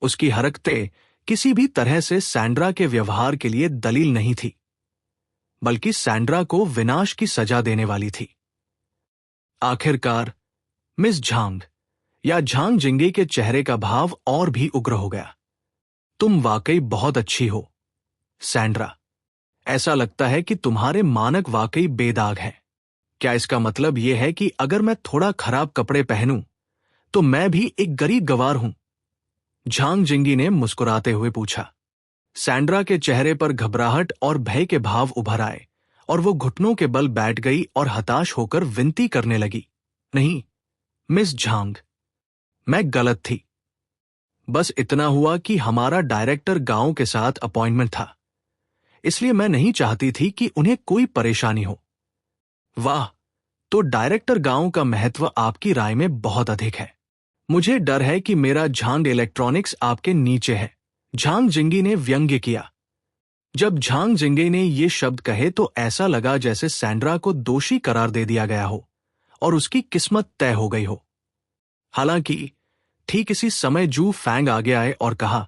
Speaker 1: उसकी हरकतें किसी भी तरह से सैंड्रा के व्यवहार के लिए दलील नहीं थी, बल्कि सैंड्रा को विनाश की सजा देने वाली थी। आखिरकार मिस झांग या झांग जिंगी के चेहरे का भाव और भी उग्र हो गया। तुम वाकई बहुत अच्छी हो, सैंड्रा। ऐसा लगता है कि तुम्हारे मानक वाकई बेदाग हैं। क्या इसका मतलब यह है कि अगर मैं थोड़ा खराब कपड़े पहनूं तो मैं भी एक गरीब गवार हूं? झांग जिंगी ने मुस्कुराते हुए पूछा। सैंड्रा के चेहरे पर घबराहट और भय के भाव उभर आए, और वो घुटनों के बल बैठ गई और हताश होकर विनती करने लगी, नहीं मिस झांग, मैं गलत थी। बस इतना हुआ कि हमारा डायरेक्टर गांव के साथ अपॉइंटमेंट था, इसलिए मैं नहीं चाहती थी कि उन्हें कोई परेशानी हो। वाह, तो डायरेक्टर गांव का महत्व आपकी राय में बहुत अधिक है। मुझे डर है कि मेरा झांग इलेक्ट्रॉनिक्स आपके नीचे है, झांग जिंगी ने व्यंग्य किया। जब झांग जिंगी ने ये शब्द कहे तो ऐसा लगा जैसे सैंड्रा को दोषी करार दे दिया गया हो और उसकी किस्मत तय हो गई हो। हालांकि ठीक इसी समय जू फैंग आगे आए और कहा,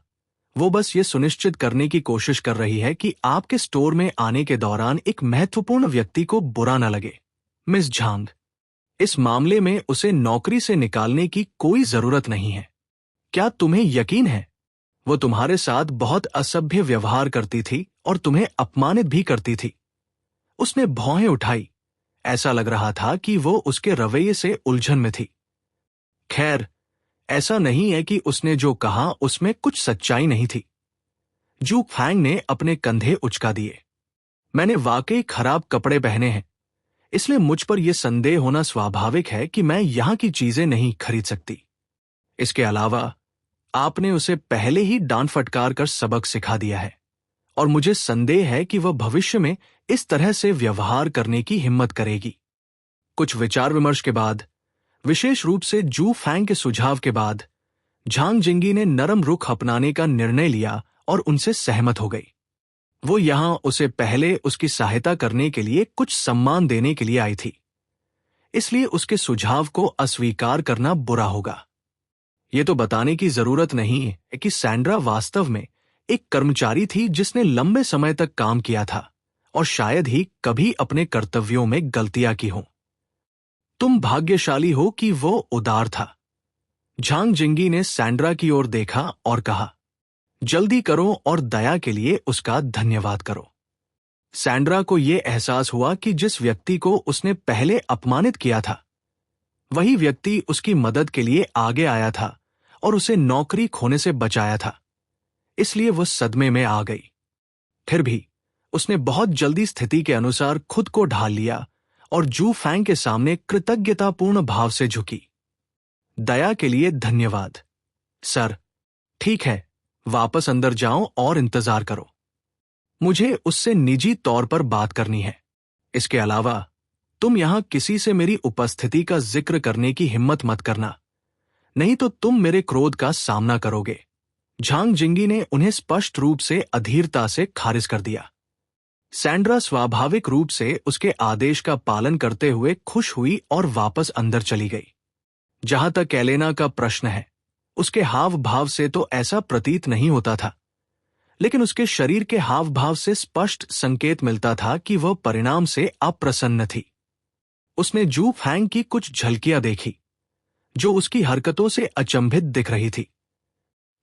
Speaker 1: वो बस ये सुनिश्चित करने की कोशिश कर रही है कि आपके स्टोर में आने के दौरान एक महत्वपूर्ण व्यक्ति को बुरा न लगे। मिस झांग, इस मामले में उसे नौकरी से निकालने की कोई जरूरत नहीं है। क्या तुम्हें यकीन है? वो तुम्हारे साथ बहुत असभ्य व्यवहार करती थी और तुम्हें अपमानित भी करती थी। उसने भौहें उठाई। ऐसा लग रहा था कि वो उसके रवैये से उलझन में थी। खैर, ऐसा नहीं है कि उसने जो कहा उसमें कुछ सच्चाई नहीं थी। जू फैंग ने अपने कंधे उचका दिए। मैंने वाकई खराब कपड़े पहने हैं, इसलिए मुझ पर यह संदेह होना स्वाभाविक है कि मैं यहां की चीजें नहीं खरीद सकती। इसके अलावा आपने उसे पहले ही डांट फटकार कर सबक सिखा दिया है, और मुझे संदेह है कि वह भविष्य में इस तरह से व्यवहार करने की हिम्मत करेगी। कुछ विचार विमर्श के बाद, विशेष रूप से जू फैंग के सुझाव के बाद, झांग जिंगी ने नरम रुख अपनाने का निर्णय लिया और उनसे सहमत हो गई। वो यहां उसे पहले उसकी सहायता करने के लिए कुछ सम्मान देने के लिए आई थी, इसलिए उसके सुझाव को अस्वीकार करना बुरा होगा। यह तो बताने की जरूरत नहीं है कि सैंड्रा वास्तव में एक कर्मचारी थी जिसने लंबे समय तक काम किया था और शायद ही कभी अपने कर्तव्यों में गलतियां की हों। तुम भाग्यशाली हो कि वो उदार था। झांग जिंगी ने सैंड्रा की ओर देखा और कहा, जल्दी करो और दया के लिए उसका धन्यवाद करो। सैंड्रा को यह एहसास हुआ कि जिस व्यक्ति को उसने पहले अपमानित किया था, वही व्यक्ति उसकी मदद के लिए आगे आया था और उसे नौकरी खोने से बचाया था, इसलिए वो सदमे में आ गई। फिर भी उसने बहुत जल्दी स्थिति के अनुसार खुद को ढाल लिया और जू फैंग के सामने कृतज्ञतापूर्ण भाव से झुकी। दया के लिए धन्यवाद, सर। ठीक है, वापस अंदर जाओ और इंतजार करो। मुझे उससे निजी तौर पर बात करनी है। इसके अलावा तुम यहां किसी से मेरी उपस्थिति का जिक्र करने की हिम्मत मत करना, नहीं तो तुम मेरे क्रोध का सामना करोगे। झांग जिंगी ने उन्हें स्पष्ट रूप से अधीरता से खारिज कर दिया। सैंड्रा स्वाभाविक रूप से उसके आदेश का पालन करते हुए खुश हुई और वापस अंदर चली गई। जहां तक एलेना का प्रश्न है, उसके हाव भाव से तो ऐसा प्रतीत नहीं होता था, लेकिन उसके शरीर के हाव भाव से स्पष्ट संकेत मिलता था कि वह परिणाम से अप्रसन्न थी। उसने जू फैंग की कुछ झलकियां देखी, जो उसकी हरकतों से अचंभित दिख रही थी।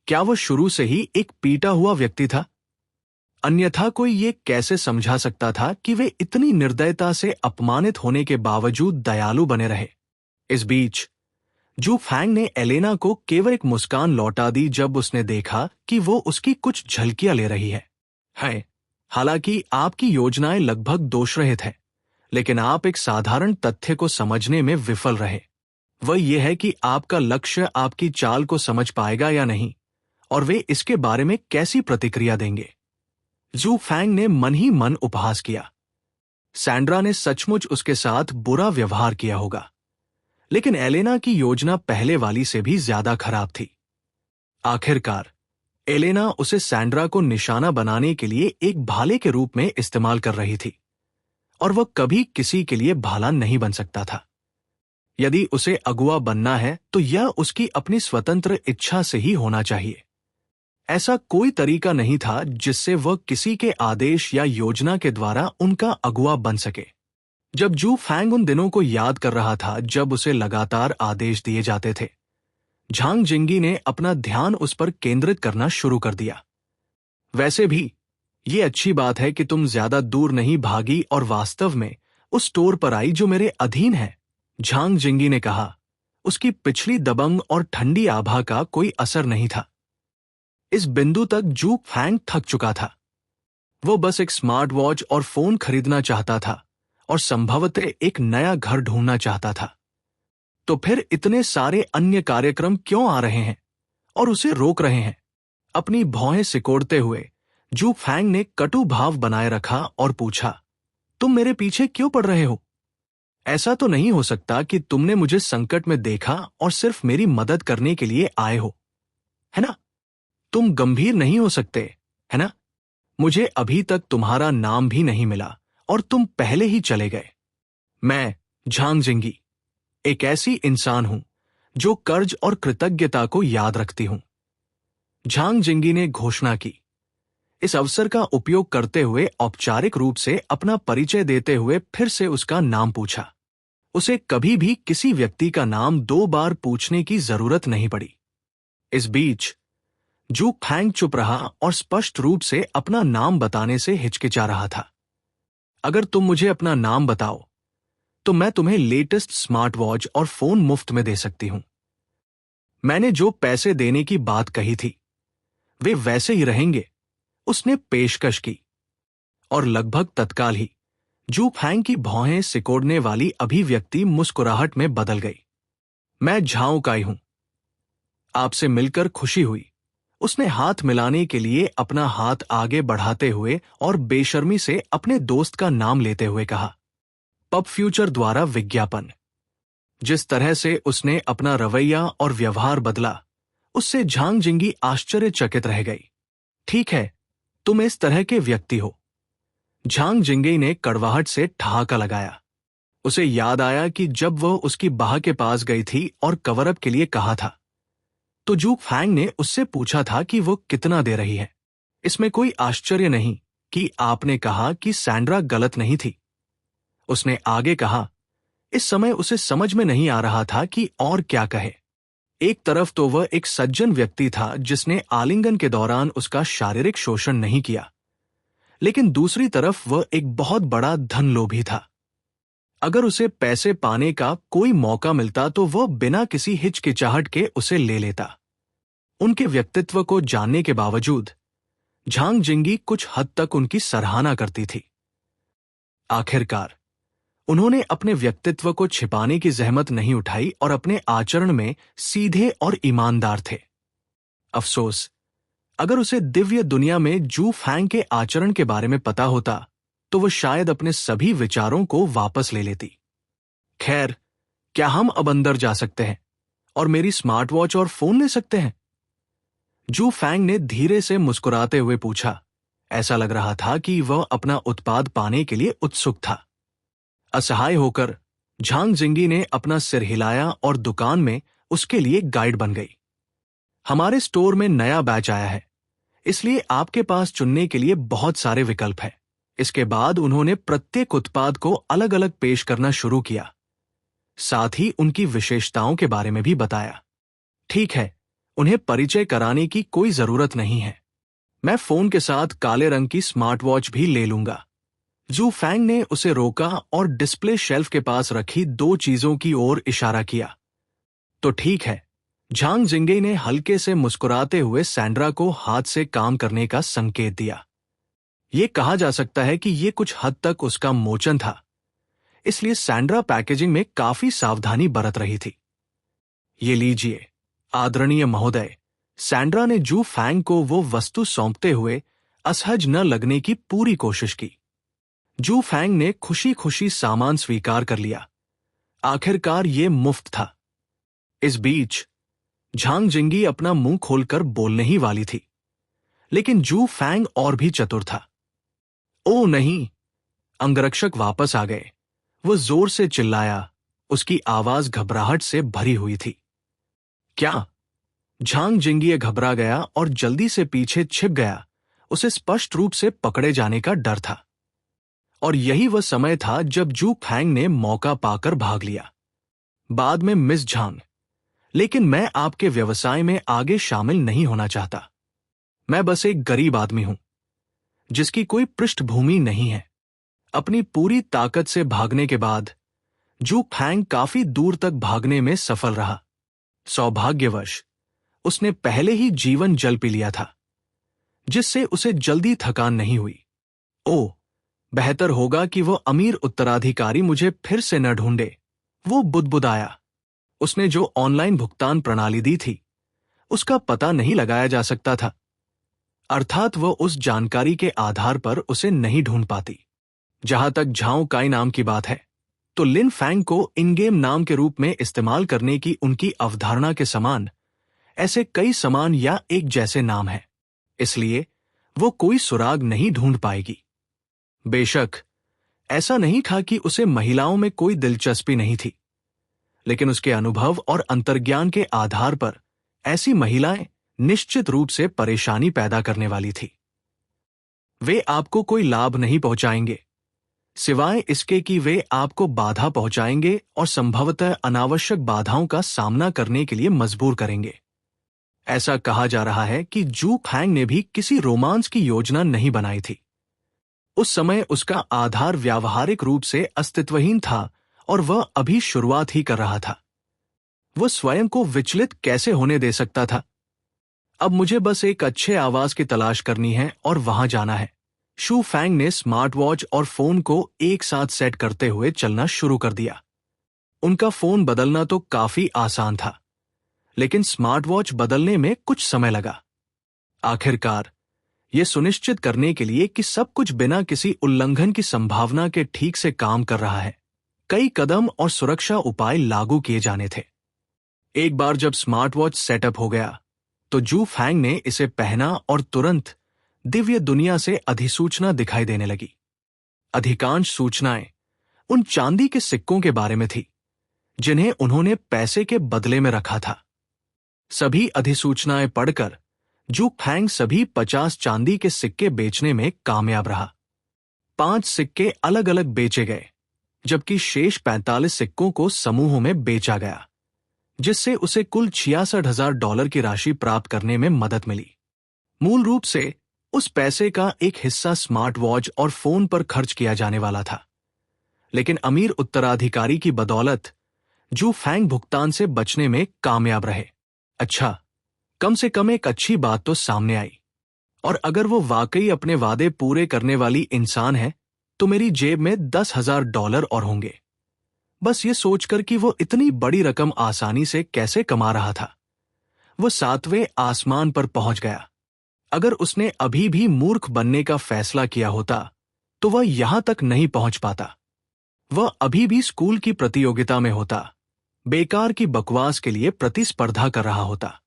Speaker 1: क्या वह शुरू से ही एक पीटा हुआ व्यक्ति था? अन्यथा कोई ये कैसे समझा सकता था कि वे इतनी निर्दयता से अपमानित होने के बावजूद दयालु बने रहे? इस बीच जू फैंग ने एलेना को केवल एक मुस्कान लौटा दी जब उसने देखा कि वो उसकी कुछ झलकियां ले रही है। हालांकि आपकी योजनाएं लगभग दोषरहित हैं, लेकिन आप एक साधारण तथ्य को समझने में विफल रहे। वह यह है कि आपका लक्ष्य आपकी चाल को समझ पाएगा या नहीं, और वे इसके बारे में कैसी प्रतिक्रिया देंगे। जू फैंग ने मन ही मन उपहास किया। सैंड्रा ने सचमुच उसके साथ बुरा व्यवहार किया होगा, लेकिन एलेना की योजना पहले वाली से भी ज्यादा खराब थी। आखिरकार एलेना उसे सैंड्रा को निशाना बनाने के लिए एक भाले के रूप में इस्तेमाल कर रही थी, और वह कभी किसी के लिए भाला नहीं बन सकता था। यदि उसे अगुआ बनना है तो यह उसकी अपनी स्वतंत्र इच्छा से ही होना चाहिए। ऐसा कोई तरीका नहीं था जिससे वह किसी के आदेश या योजना के द्वारा उनका अगुआ बन सके। जब जू फैंग उन दिनों को याद कर रहा था जब उसे लगातार आदेश दिए जाते थे, झांग जिंगी ने अपना ध्यान उस पर केंद्रित करना शुरू कर दिया। वैसे भी ये अच्छी बात है कि तुम ज्यादा दूर नहीं भागी और वास्तव में उस स्टोर पर आई जो मेरे अधीन है, झांग जिंगी ने कहा। उसकी पिछली दबंग और ठंडी आभा का कोई असर नहीं था। इस बिंदु तक जू फैंग थक चुका था। वो बस एक स्मार्ट वॉच और फोन खरीदना चाहता था और संभवतः एक नया घर ढूंढना चाहता था। तो फिर इतने सारे अन्य कार्यक्रम क्यों आ रहे हैं और उसे रोक रहे हैं? अपनी भौहें सिकोड़ते हुए जू फैंग ने कटु भाव बनाए रखा और पूछा, तुम मेरे पीछे क्यों पड़ रहे हो? ऐसा तो नहीं हो सकता कि तुमने मुझे संकट में देखा और सिर्फ मेरी मदद करने के लिए आए हो, है ना? तुम गंभीर नहीं हो सकते, है ना? मुझे अभी तक तुम्हारा नाम भी नहीं मिला और तुम पहले ही चले गए। मैं झांग जिंगी एक ऐसी इंसान हूं जो कर्ज और कृतज्ञता को याद रखती हूं, झांग जिंगी ने घोषणा की। इस अवसर का उपयोग करते हुए औपचारिक रूप से अपना परिचय देते हुए फिर से उसका नाम पूछा। उसे कभी भी किसी व्यक्ति का नाम 2 बार पूछने की जरूरत नहीं पड़ी। इस बीच जू फैंग चुप रहा और स्पष्ट रूप से अपना नाम बताने से हिचकिचा रहा था। अगर तुम मुझे अपना नाम बताओ तो मैं तुम्हें लेटेस्ट स्मार्ट वॉच और फोन मुफ्त में दे सकती हूं। मैंने जो पैसे देने की बात कही थी वे वैसे ही रहेंगे, उसने पेशकश की। और लगभग तत्काल ही जू फैंग की भौहें सिकोड़ने वाली अभिव्यक्ति मुस्कुराहट में बदल गई। मैं झाओ काई हूं, आपसे मिलकर खुशी हुई, उसने हाथ मिलाने के लिए अपना हाथ आगे बढ़ाते हुए और बेशर्मी से अपने दोस्त का नाम लेते हुए कहा। पब फ्यूचर द्वारा विज्ञापन। जिस तरह से उसने अपना रवैया और व्यवहार बदला, उससे झांग जिंगी आश्चर्यचकित रह गई। ठीक है, तुम इस तरह के व्यक्ति हो, झांग जिंगी ने कड़वाहट से ठहाका लगाया। उसे याद आया कि जब वह उसकी बाह के पास गई थी और कवरअप के लिए कहा था, तो जू फैंग ने उससे पूछा था कि वो कितना दे रही है। इसमें कोई आश्चर्य नहीं कि आपने कहा कि सैंड्रा गलत नहीं थी, उसने आगे कहा। इस समय उसे समझ में नहीं आ रहा था कि और क्या कहे। एक तरफ तो वह एक सज्जन व्यक्ति था जिसने आलिंगन के दौरान उसका शारीरिक शोषण नहीं किया, लेकिन दूसरी तरफ वह एक बहुत बड़ा धन लोभी था। अगर उसे पैसे पाने का कोई मौका मिलता तो वह बिना किसी हिचकिचाहट के उसे ले लेता। उनके व्यक्तित्व को जानने के बावजूद झांग जिंगी कुछ हद तक उनकी सराहना करती थी। आखिरकार उन्होंने अपने व्यक्तित्व को छिपाने की जहमत नहीं उठाई और अपने आचरण में सीधे और ईमानदार थे। अफसोस, अगर उसे दिव्य दुनिया में जू फैंग के आचरण के बारे में पता होता तो वो शायद अपने सभी विचारों को वापस ले लेती। खैर, क्या हम अब अंदर जा सकते हैं और मेरी स्मार्ट वॉच और फोन ले सकते हैं? जू फैंग ने धीरे से मुस्कुराते हुए पूछा। ऐसा लग रहा था कि वह अपना उत्पाद पाने के लिए उत्सुक था। असहाय होकर झांग जिंगी ने अपना सिर हिलाया और दुकान में उसके लिए गाइड बन गई। हमारे स्टोर में नया बैच आया है, इसलिए आपके पास चुनने के लिए बहुत सारे विकल्प हैं। इसके बाद उन्होंने प्रत्येक उत्पाद को अलग अलग पेश करना शुरू किया, साथ ही उनकी विशेषताओं के बारे में भी बताया। ठीक है, उन्हें परिचय कराने की कोई जरूरत नहीं है। मैं फोन के साथ काले रंग की स्मार्ट वॉच भी ले लूंगा। जू फैंग ने उसे रोका और डिस्प्ले शेल्फ के पास रखी 2 चीजों की ओर इशारा किया। तो ठीक है, झांग जिंगे ने हल्के से मुस्कुराते हुए सैंड्रा को हाथ से काम करने का संकेत दिया। यह कहा जा सकता है कि यह कुछ हद तक उसका मोचन था, इसलिए सैंड्रा पैकेजिंग में काफी सावधानी बरत रही थी। ये लीजिए, आदरणीय महोदय। सैंड्रा ने जू फैंग को वो वस्तु सौंपते हुए असहज न लगने की पूरी कोशिश की। जू फैंग ने खुशी खुशी सामान स्वीकार कर लिया। आखिरकार ये मुफ्त था। इस बीच झांग जिंगी अपना मुंह खोलकर बोलने ही वाली थी, लेकिन जू फैंग और भी चतुर था। ओ नहीं! अंगरक्षक वापस आ गए। वो जोर से चिल्लाया, उसकी आवाज घबराहट से भरी हुई थी। क्या? झांग जिंगी घबरा गया और जल्दी से पीछे छिप गया। उसे स्पष्ट रूप से पकड़े जाने का डर था। और यही वह समय था जब जू फैंग ने मौका पाकर भाग लिया। बाद में मिस झांग, लेकिन मैं आपके व्यवसाय में आगे शामिल नहीं होना चाहता। मैं बस एक गरीब आदमी हूं, जिसकी कोई पृष्ठभूमि नहीं है। अपनी पूरी ताकत से भागने के बाद जू फैंग काफी दूर तक भागने में सफल रहा। सौभाग्यवश उसने पहले ही जीवन जल पी लिया था, जिससे उसे जल्दी थकान नहीं हुई। ओह, बेहतर होगा कि वो अमीर उत्तराधिकारी मुझे फिर से न ढूंढे, वो बुदबुदाया। उसने जो ऑनलाइन भुगतान प्रणाली दी थी, उसका पता नहीं लगाया जा सकता था, अर्थात वह उस जानकारी के आधार पर उसे नहीं ढूंढ पाती। जहां तक झाओ काई नाम की बात है, तो लिन फैंग को इनगेम नाम के रूप में इस्तेमाल करने की उनकी अवधारणा के समान ऐसे कई समान या एक जैसे नाम हैं, इसलिए वो कोई सुराग नहीं ढूंढ पाएगी। बेशक ऐसा नहीं था कि उसे महिलाओं में कोई दिलचस्पी नहीं थी, लेकिन उसके अनुभव और अंतर्ज्ञान के आधार पर ऐसी महिलाएं निश्चित रूप से परेशानी पैदा करने वाली थी। वे आपको कोई लाभ नहीं पहुंचाएंगे, सिवाय इसके कि वे आपको बाधा पहुंचाएंगे और संभवतः अनावश्यक बाधाओं का सामना करने के लिए मजबूर करेंगे। ऐसा कहा जा रहा है कि जू फैंग ने भी किसी रोमांस की योजना नहीं बनाई थी। उस समय उसका आधार व्यावहारिक रूप से अस्तित्वहीन था और वह अभी शुरुआत ही कर रहा था। वह स्वयं को विचलित कैसे होने दे सकता था? अब मुझे बस एक अच्छे आवाज की तलाश करनी है और वहां जाना है। शू फैंग ने स्मार्ट वॉच और फोन को एक साथ सेट करते हुए चलना शुरू कर दिया। उनका फोन बदलना तो काफी आसान था, लेकिन स्मार्ट वॉच बदलने में कुछ समय लगा। आखिरकार यह सुनिश्चित करने के लिए कि सब कुछ बिना किसी उल्लंघन की संभावना के ठीक से काम कर रहा है, कई कदम और सुरक्षा उपाय लागू किए जाने थे। एक बार जब स्मार्ट वॉच सेटअप हो गया, तो जू फैंग ने इसे पहना और तुरंत दिव्य दुनिया से अधिसूचना दिखाई देने लगी। अधिकांश सूचनाएं उन चांदी के सिक्कों के बारे में थी, जिन्हें उन्होंने पैसे के बदले में रखा था। सभी अधिसूचनाएं पढ़कर जू फैंग सभी 50 चांदी के सिक्के बेचने में कामयाब रहा। 5 सिक्के अलग अलग बेचे गए, जबकि शेष 45 सिक्कों को समूहों में बेचा गया, जिससे उसे कुल $66,000 की राशि प्राप्त करने में मदद मिली। मूल रूप से उस पैसे का एक हिस्सा स्मार्ट वॉच और फोन पर खर्च किया जाने वाला था, लेकिन अमीर उत्तराधिकारी की बदौलत जू फैंग भुगतान से बचने में कामयाब रहे। अच्छा, कम से कम एक अच्छी बात तो सामने आई, और अगर वो वाकई अपने वादे पूरे करने वाली इंसान है, तो मेरी जेब में $10,000 और होंगे। बस ये सोचकर कि वो इतनी बड़ी रकम आसानी से कैसे कमा रहा था, वो 7वें आसमान पर पहुंच गया। अगर उसने अभी भी मूर्ख बनने का फैसला किया होता, तो वह यहां तक नहीं पहुंच पाता। वह अभी भी स्कूल की प्रतियोगिता में होता, बेकार की बकवास के लिए प्रतिस्पर्धा कर रहा होता।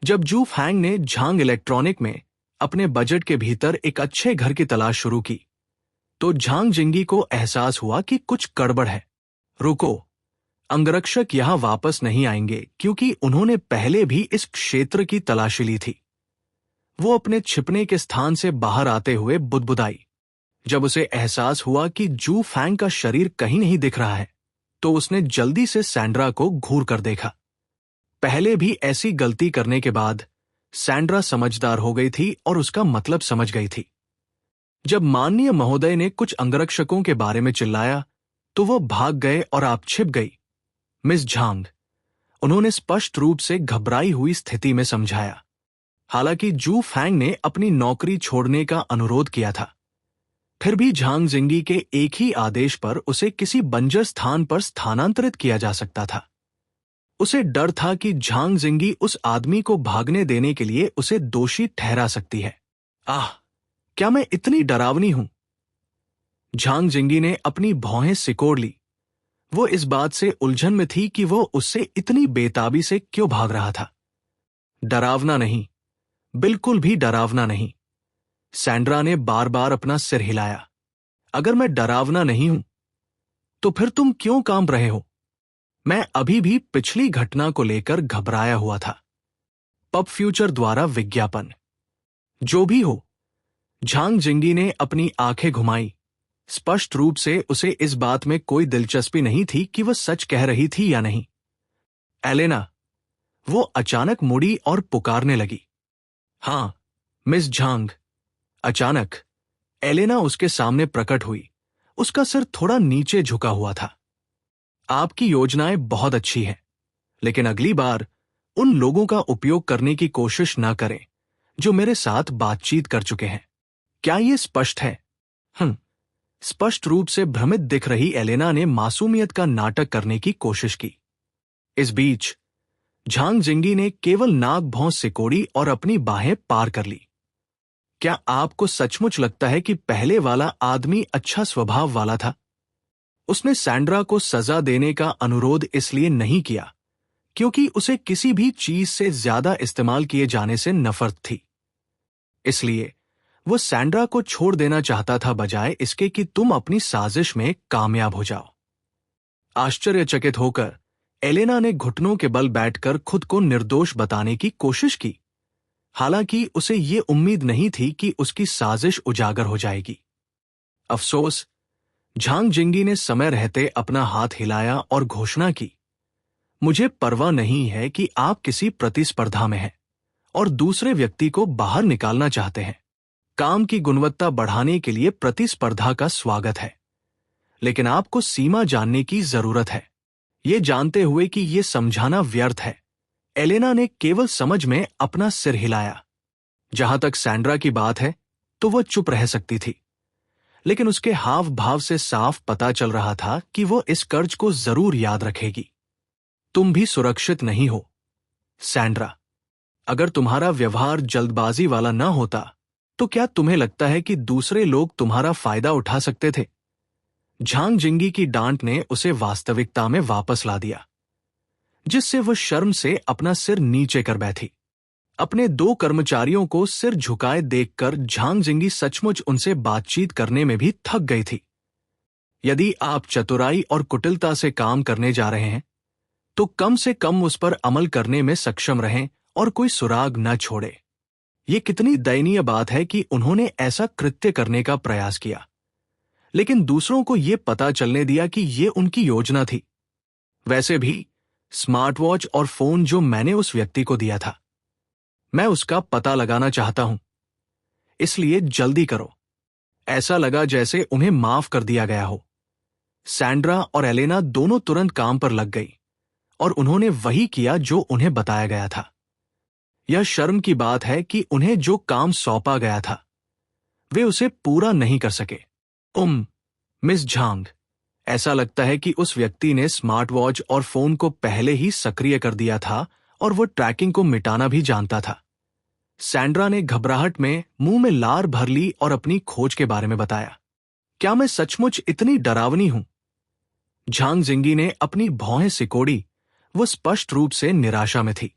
Speaker 1: जब जू फैंग ने झांग इलेक्ट्रॉनिक में अपने बजट के भीतर एक अच्छे घर की तलाश शुरू की, तो झांग जिंगी को एहसास हुआ कि कुछ गड़बड़ है। रुको, अंगरक्षक यहां वापस नहीं आएंगे क्योंकि उन्होंने पहले भी इस क्षेत्र की तलाशी ली थी। वो अपने छिपने के स्थान से बाहर आते हुए बुदबुदाई। जब उसे एहसास हुआ कि जू फैंग का शरीर कहीं नहीं दिख रहा है, तो उसने जल्दी से सैंड्रा को घूर कर देखा। पहले भी ऐसी गलती करने के बाद सैंड्रा समझदार हो गई थी और उसका मतलब समझ गई थी। जब माननीय महोदय ने कुछ अंगरक्षकों के बारे में चिल्लाया, तो वो भाग गए और आप छिप गई, मिस झांग, उन्होंने स्पष्ट रूप से घबराई हुई स्थिति में समझाया। हालांकि जू फैंग ने अपनी नौकरी छोड़ने का अनुरोध किया था, फिर भी झांग जिंगी के एक ही आदेश पर उसे किसी बंजर स्थान पर स्थानांतरित किया जा सकता था। उसे डर था कि झांग जिंगी उस आदमी को भागने देने के लिए उसे दोषी ठहरा सकती है। आह, क्या मैं इतनी डरावनी हूं? झांग जिंगी ने अपनी भौहें सिकोड़ ली। वो इस बात से उलझन में थी कि वो उससे इतनी बेताबी से क्यों भाग रहा था। डरावना नहीं, बिल्कुल भी डरावना नहीं। सैंड्रा ने बार बार अपना सिर हिलाया। अगर मैं डरावना नहीं हूं, तो फिर तुम क्यों कांप रहे हो? मैं अभी भी पिछली घटना को लेकर घबराया हुआ था। पब फ्यूचर द्वारा विज्ञापन। जो भी हो, झांग जिंगी ने अपनी आंखें घुमाई। स्पष्ट रूप से उसे इस बात में कोई दिलचस्पी नहीं थी कि वह सच कह रही थी या नहीं। एलेना, वो अचानक मुड़ी और पुकारने लगी। हां, मिस झांग। अचानक एलेना उसके सामने प्रकट हुई। उसका सिर थोड़ा नीचे झुका हुआ था। आपकी योजनाएं बहुत अच्छी हैं, लेकिन अगली बार उन लोगों का उपयोग करने की कोशिश न करें जो मेरे साथ बातचीत कर चुके हैं। क्या यह स्पष्ट है? स्पष्ट रूप से भ्रमित दिख रही एलेना ने मासूमियत का नाटक करने की कोशिश की। इस बीच झांग जिंगी ने केवल नाक भौं सिकोड़ी और अपनी बाहें पार कर ली। क्या आपको सचमुच लगता है कि पहले वाला आदमी अच्छा स्वभाव वाला था? उसने सैंड्रा को सजा देने का अनुरोध इसलिए नहीं किया क्योंकि उसे किसी भी चीज से ज्यादा इस्तेमाल किए जाने से नफरत थी। इसलिए वो सैंड्रा को छोड़ देना चाहता था, बजाय इसके कि तुम अपनी साजिश में कामयाब हो जाओ। आश्चर्यचकित होकर एलेना ने घुटनों के बल बैठकर खुद को निर्दोष बताने की कोशिश की। हालांकि उसे ये उम्मीद नहीं थी कि उसकी साजिश उजागर हो जाएगी। अफसोस, झांग जिंगी ने समय रहते अपना हाथ हिलाया और घोषणा की, मुझे परवाह नहीं है कि आप किसी प्रतिस्पर्धा में हैं और दूसरे व्यक्ति को बाहर निकालना चाहते हैं। काम की गुणवत्ता बढ़ाने के लिए प्रतिस्पर्धा का स्वागत है, लेकिन आपको सीमा जानने की जरूरत है। ये जानते हुए कि यह समझाना व्यर्थ है, एलेना ने केवल समझ में अपना सिर हिलाया। जहां तक सैंड्रा की बात है, तो वह चुप रह सकती थी, लेकिन उसके हाव भाव से साफ पता चल रहा था कि वह इस कर्ज को जरूर याद रखेगी। तुम भी सुरक्षित नहीं हो, सैंड्रा। अगर तुम्हारा व्यवहार जल्दबाजी वाला न होता, तो क्या तुम्हें लगता है कि दूसरे लोग तुम्हारा फायदा उठा सकते थे? झांग जिंगी की डांट ने उसे वास्तविकता में वापस ला दिया, जिससे वह शर्म से अपना सिर नीचे कर बैठी। अपने दो कर्मचारियों को सिर झुकाए देखकर झांग जिंगी सचमुच उनसे बातचीत करने में भी थक गई थी। यदि आप चतुराई और कुटिलता से काम करने जा रहे हैं, तो कम से कम उस पर अमल करने में सक्षम रहें और कोई सुराग न छोड़े। ये कितनी दयनीय बात है कि उन्होंने ऐसा कृत्य करने का प्रयास किया, लेकिन दूसरों को यह पता चलने दिया कि यह उनकी योजना थी। वैसे भी स्मार्ट वॉच और फोन जो मैंने उस व्यक्ति को दिया था, मैं उसका पता लगाना चाहता हूं, इसलिए जल्दी करो। ऐसा लगा जैसे उन्हें माफ कर दिया गया हो। सैंड्रा और एलेना दोनों तुरंत काम पर लग गई और उन्होंने वही किया जो उन्हें बताया गया था। यह शर्म की बात है कि उन्हें जो काम सौंपा गया था, वे उसे पूरा नहीं कर सके। मिस झांग, ऐसा लगता है कि उस व्यक्ति ने स्मार्ट वॉच और फोन को पहले ही सक्रिय कर दिया था और वो ट्रैकिंग को मिटाना भी जानता था। सैंड्रा ने घबराहट में मुंह में लार भर ली और अपनी खोज के बारे में बताया। क्या मैं सचमुच इतनी डरावनी हूं? झांग जिंगी ने अपनी भौहें सिकोड़ी। वो स्पष्ट रूप से निराशा में थी।